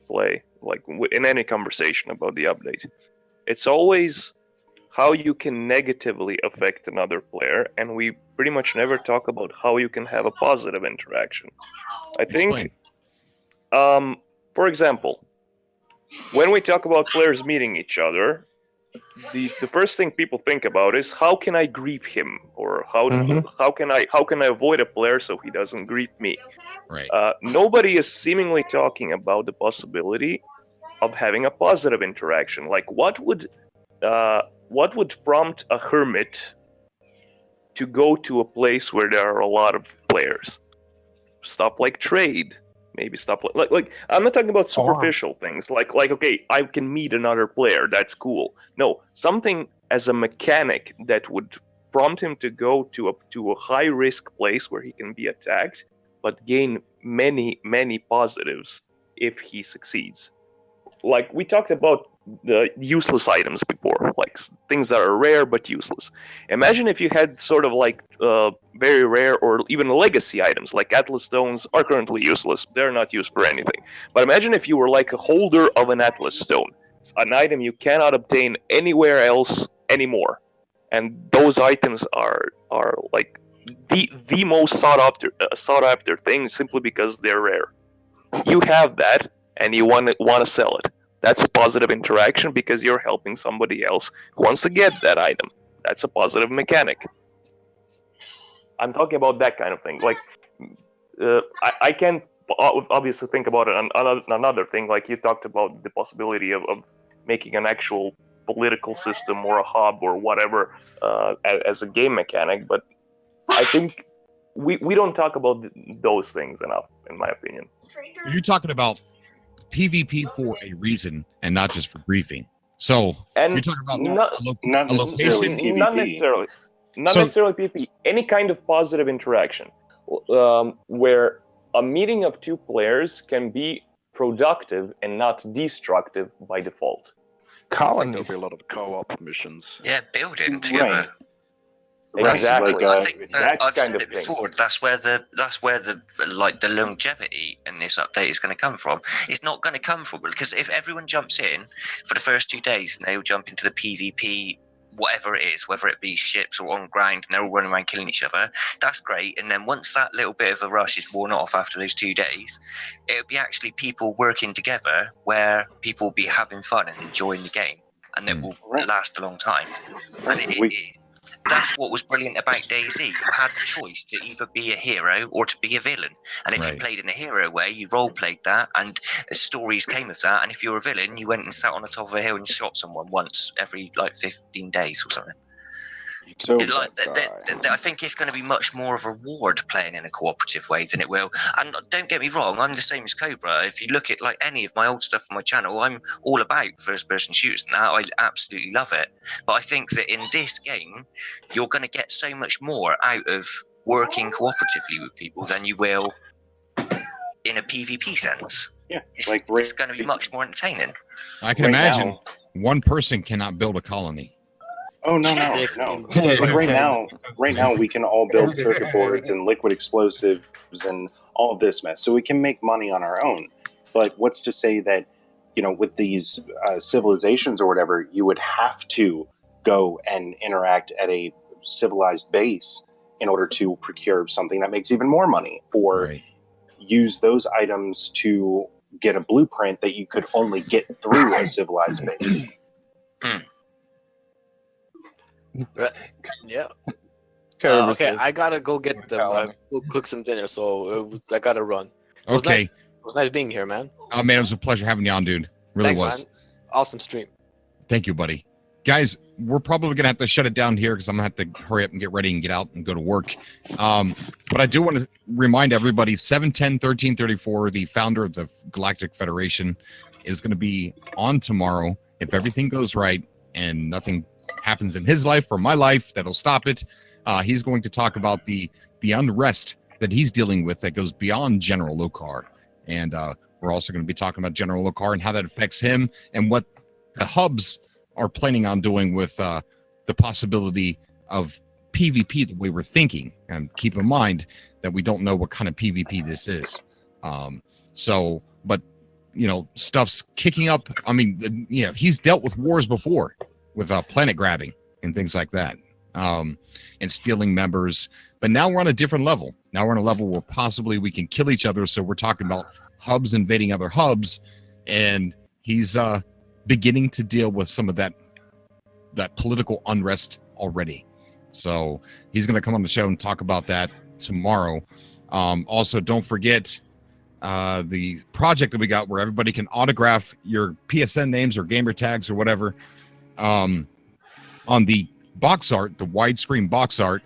play, like in any conversation about the update, it's always how you can negatively affect another player, and we pretty much never talk about how you can have a positive interaction. I think, for example, when we talk about players meeting each other, the first thing people think about is how can I grief him, or how can I avoid a player so he doesn't grief me.
Right.
Nobody is seemingly talking about the possibility of having a positive interaction. Like what would prompt a hermit to go to a place where there are a lot of players? Stuff like trade, maybe stuff like I'm not talking about superficial things like okay, I can meet another player, that's cool. No, something as a mechanic that would prompt him to go to a high risk place where he can be attacked but gain many positives if he succeeds. Like we talked about the useless items before, like things that are rare but useless. Imagine if you had sort of like very rare or even legacy items, like Atlas stones are currently useless. They're not used for anything. But imagine if you were like a holder of an Atlas stone, an item you cannot obtain anywhere else anymore. And those items are like the most sought after thing simply because they're rare. You have that and you want to sell it. That's a positive interaction because you're helping somebody else who wants to get that item. That's a positive mechanic. I'm talking about that kind of thing. Like, I can obviously think about another thing. Like you talked about the possibility of making an actual political system or a hub or whatever as a game mechanic. But I think we don't talk about those things enough, in my opinion.
You're talking about PvP for a reason and not just for griefing. So
and
you're talking about
not necessarily PvP.
Not necessarily PvP. Any kind of positive interaction where a meeting of two players can be productive and not destructive by default.
Colonies. There'll be a lot of co-op missions.
Yeah, building together.
Right.
Exactly.
Like,
I think
that
I've
kind
said
of
it
thing.
before. That's where the like the longevity in this update is going to come from. It's not going to come from because if everyone jumps in for the first 2 days and they all jump into the PvP, whatever it is, whether it be ships or on ground, and they're all running around killing each other, that's great. And then once that little bit of a rush is worn off after those 2 days, it'll be actually people working together where people will be having fun and enjoying the game, and it will last a long time. And that's what was brilliant about DayZ. You had the choice to either be a hero or to be a villain. And if you played in a hero way, you role-played that, and stories came of that. And if you were a villain, you went and sat on the top of a hill and shot someone once every, 15 days or something.
So
I think it's going to be much more of a reward playing in a cooperative way than it will. And don't get me wrong, I'm the same as Cobra. If you look at any of my old stuff on my channel, I'm all about first-person shooters and that. I absolutely love it. But I think that in this game, you're going to get so much more out of working cooperatively with people than you will in a PvP sense.
Yeah,
it's going to be much more entertaining.
I can imagine one person cannot build a colony.
Oh no! Like right now we can all build circuit boards and liquid explosives and all of this mess, so we can make money on our own. But what's to say that with these civilizations or whatever, you would have to go and interact at a civilized base in order to procure something that makes even more money, or use those items to get a blueprint that you could only get through a civilized base.
Yeah. Okay, I gotta go get them. Cook some dinner, so I gotta run. It was nice being here, man.
Oh man, it was a pleasure having you on, dude. Really was.
Man. Awesome stream.
Thank you, buddy. Guys, we're probably gonna have to shut it down here because I'm gonna have to hurry up and get ready and get out and go to work. But I do want to remind everybody: 7/10/1334, the founder of the Galactic Federation, is going to be on tomorrow. If everything goes right and nothing happens in his life or my life that'll stop it, he's going to talk about the unrest that he's dealing with that goes beyond General Lokar, and we're also going to be talking about General Lokar and how that affects him and what the hubs are planning on doing with the possibility of PvP the way we're thinking. And keep in mind that we don't know what kind of PvP this is. But stuff's kicking up. I mean, he's dealt with wars before with planet grabbing and things like that, and stealing members. But now we're on a different level. Now we're on a level where possibly we can kill each other. So we're talking about hubs invading other hubs, and he's beginning to deal with some of that political unrest already. So he's going to come on the show and talk about that tomorrow. Also, don't forget the project that we got where everybody can autograph your PSN names or gamer tags or whatever on the box art, the widescreen box art.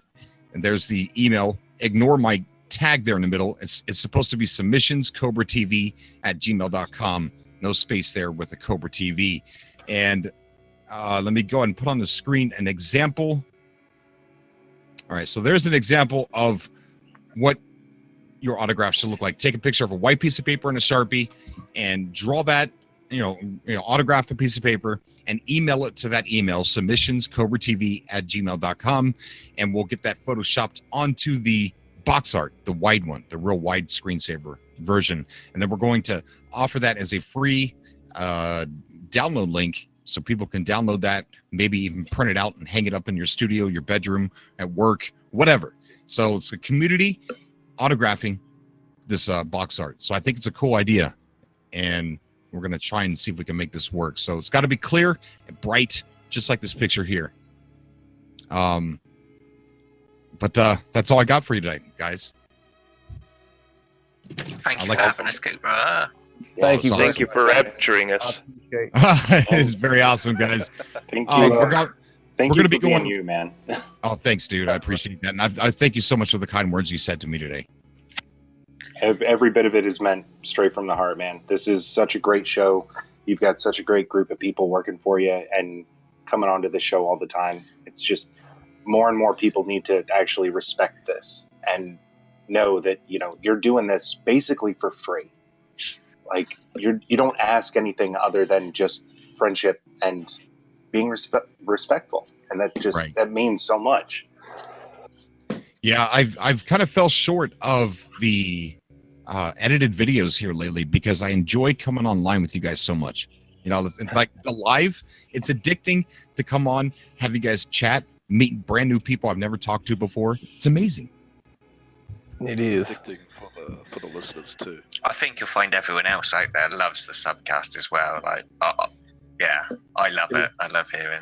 And there's the email. Ignore my tag there in the middle. It's supposed to be submissionscobratv@gmail.com. No space there with the Cobra TV. And let me go ahead and put on the screen an example. All right, so there's an example of what your autograph should look like. Take a picture of a white piece of paper and a Sharpie and draw that, autograph a piece of paper and email it to that email, submissionscobratv@gmail.com, and we'll get that photoshopped onto the box art, the wide one, the real wide screensaver version. And then we're going to offer that as a free download link so people can download that, maybe even print it out and hang it up in your studio, your bedroom, at work, whatever. So it's a community autographing this box art. So I think it's a cool idea, and we're going to try and see if we can make this work. So it's got to be clear and bright, just like this picture here. But that's all I got for you today, guys.
Thank you for having us, Cobra.
Thank you.
Thank you for rapturing us.
It's very awesome, guys.
Thank you.
We're going to be
being
going.
you, man.
Oh, thanks, dude. I appreciate that, and I thank you so much for the kind words you said to me today.
Every bit of it is meant straight from the heart, man. This is such a great show. You've got such a great group of people working for you and coming onto the show all the time. It's just more and more people need to actually respect this and know that you're doing this basically for free. Like you don't ask anything other than just friendship and being respectful, and that means so much.
Yeah, I've kind of fell short of the edited videos here lately because I enjoy coming online with you guys so much. Like the live, it's addicting to come on, have you guys chat, meet brand new people I've never talked to before. It's amazing.
It is.
Addicting for the listeners too.
I think you'll find everyone else out there loves the Subcast as well. Like, yeah, I love it. I love hearing.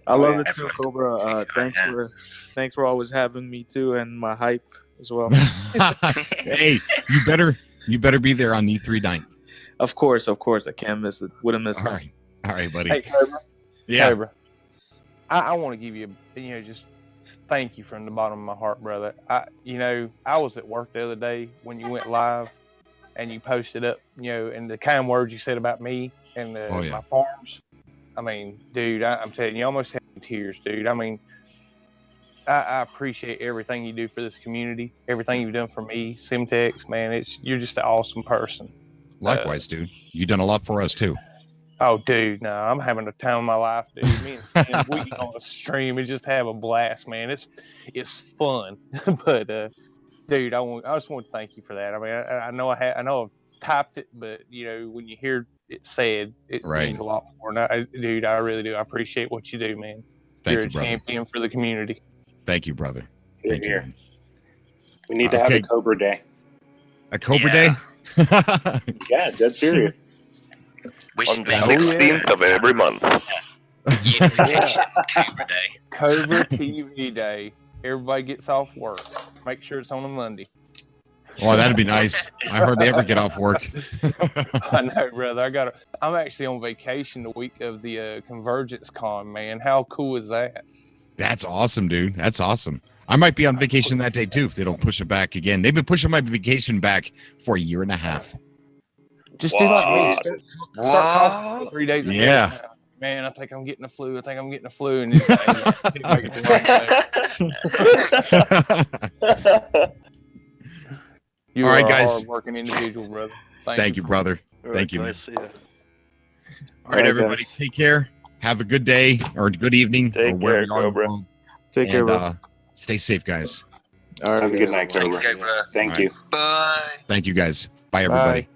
I love it too,
everyone.
Cobra. Thanks for always having me too, and my hype as well.
Hey, you better be there on E3 night.
Of course, I can't miss it. Wouldn't miss it.
All right, buddy.
Hey, Cobra.
Yeah.
Cobra. I want to give you, just thank you from the bottom of my heart, brother. I was at work the other day when you went live, and you posted up, and the kind words you said about me and my farms. I mean, dude, I'm telling you, you almost had tears, dude. I mean, I appreciate everything you do for this community, everything you've done for me, Simtex, man. You're just an awesome person.
Likewise, dude. You've done a lot for us too.
Oh, dude, no, I'm having a time of my life, dude. Me and Sam, we get on a stream and just have a blast, man. It's fun, but dude, I just want to thank you for that. I mean, I know I've typed it, but when you hear it said, it means a lot more. And dude, I really do. I appreciate what you do, man. You're a champion for the community.
Thank you, brother. Thank you, man.
We need to have a Cobra Day.
A Cobra Day?
Yeah, dead serious.
On
the 16th of every month.
Unification Cobra Day.
Cobra TV Day. Everybody gets off work. Make sure it's on a Monday.
Oh, that'd be nice. I hardly ever get off work.
I know, brother. I'm actually on vacation the week of the Convergence Con, man. How cool is that?
That's awesome, dude. That's awesome. I might be on vacation that day too if they don't push it back again. They've been pushing my vacation back for a year and a half.
Just do like me. Start coughing 3 days.
Yeah.
Man, I think I'm getting the flu. And it's you
all right, guys.
A hard-working individual, brother.
Thank you, brother. Thank you, man.
Nice to see you.
All right, everybody. Take care. Have a good day or good evening.
Take
or wherever
care,
you are in the
Cobra.
world.
Take care, bro.
Stay safe, guys.
All right.
Have a good night,
Thanks,
Cobra.
Cobra.
Thank
All
you.
Bye.
Thank you, guys. Bye,
Bye.
everybody.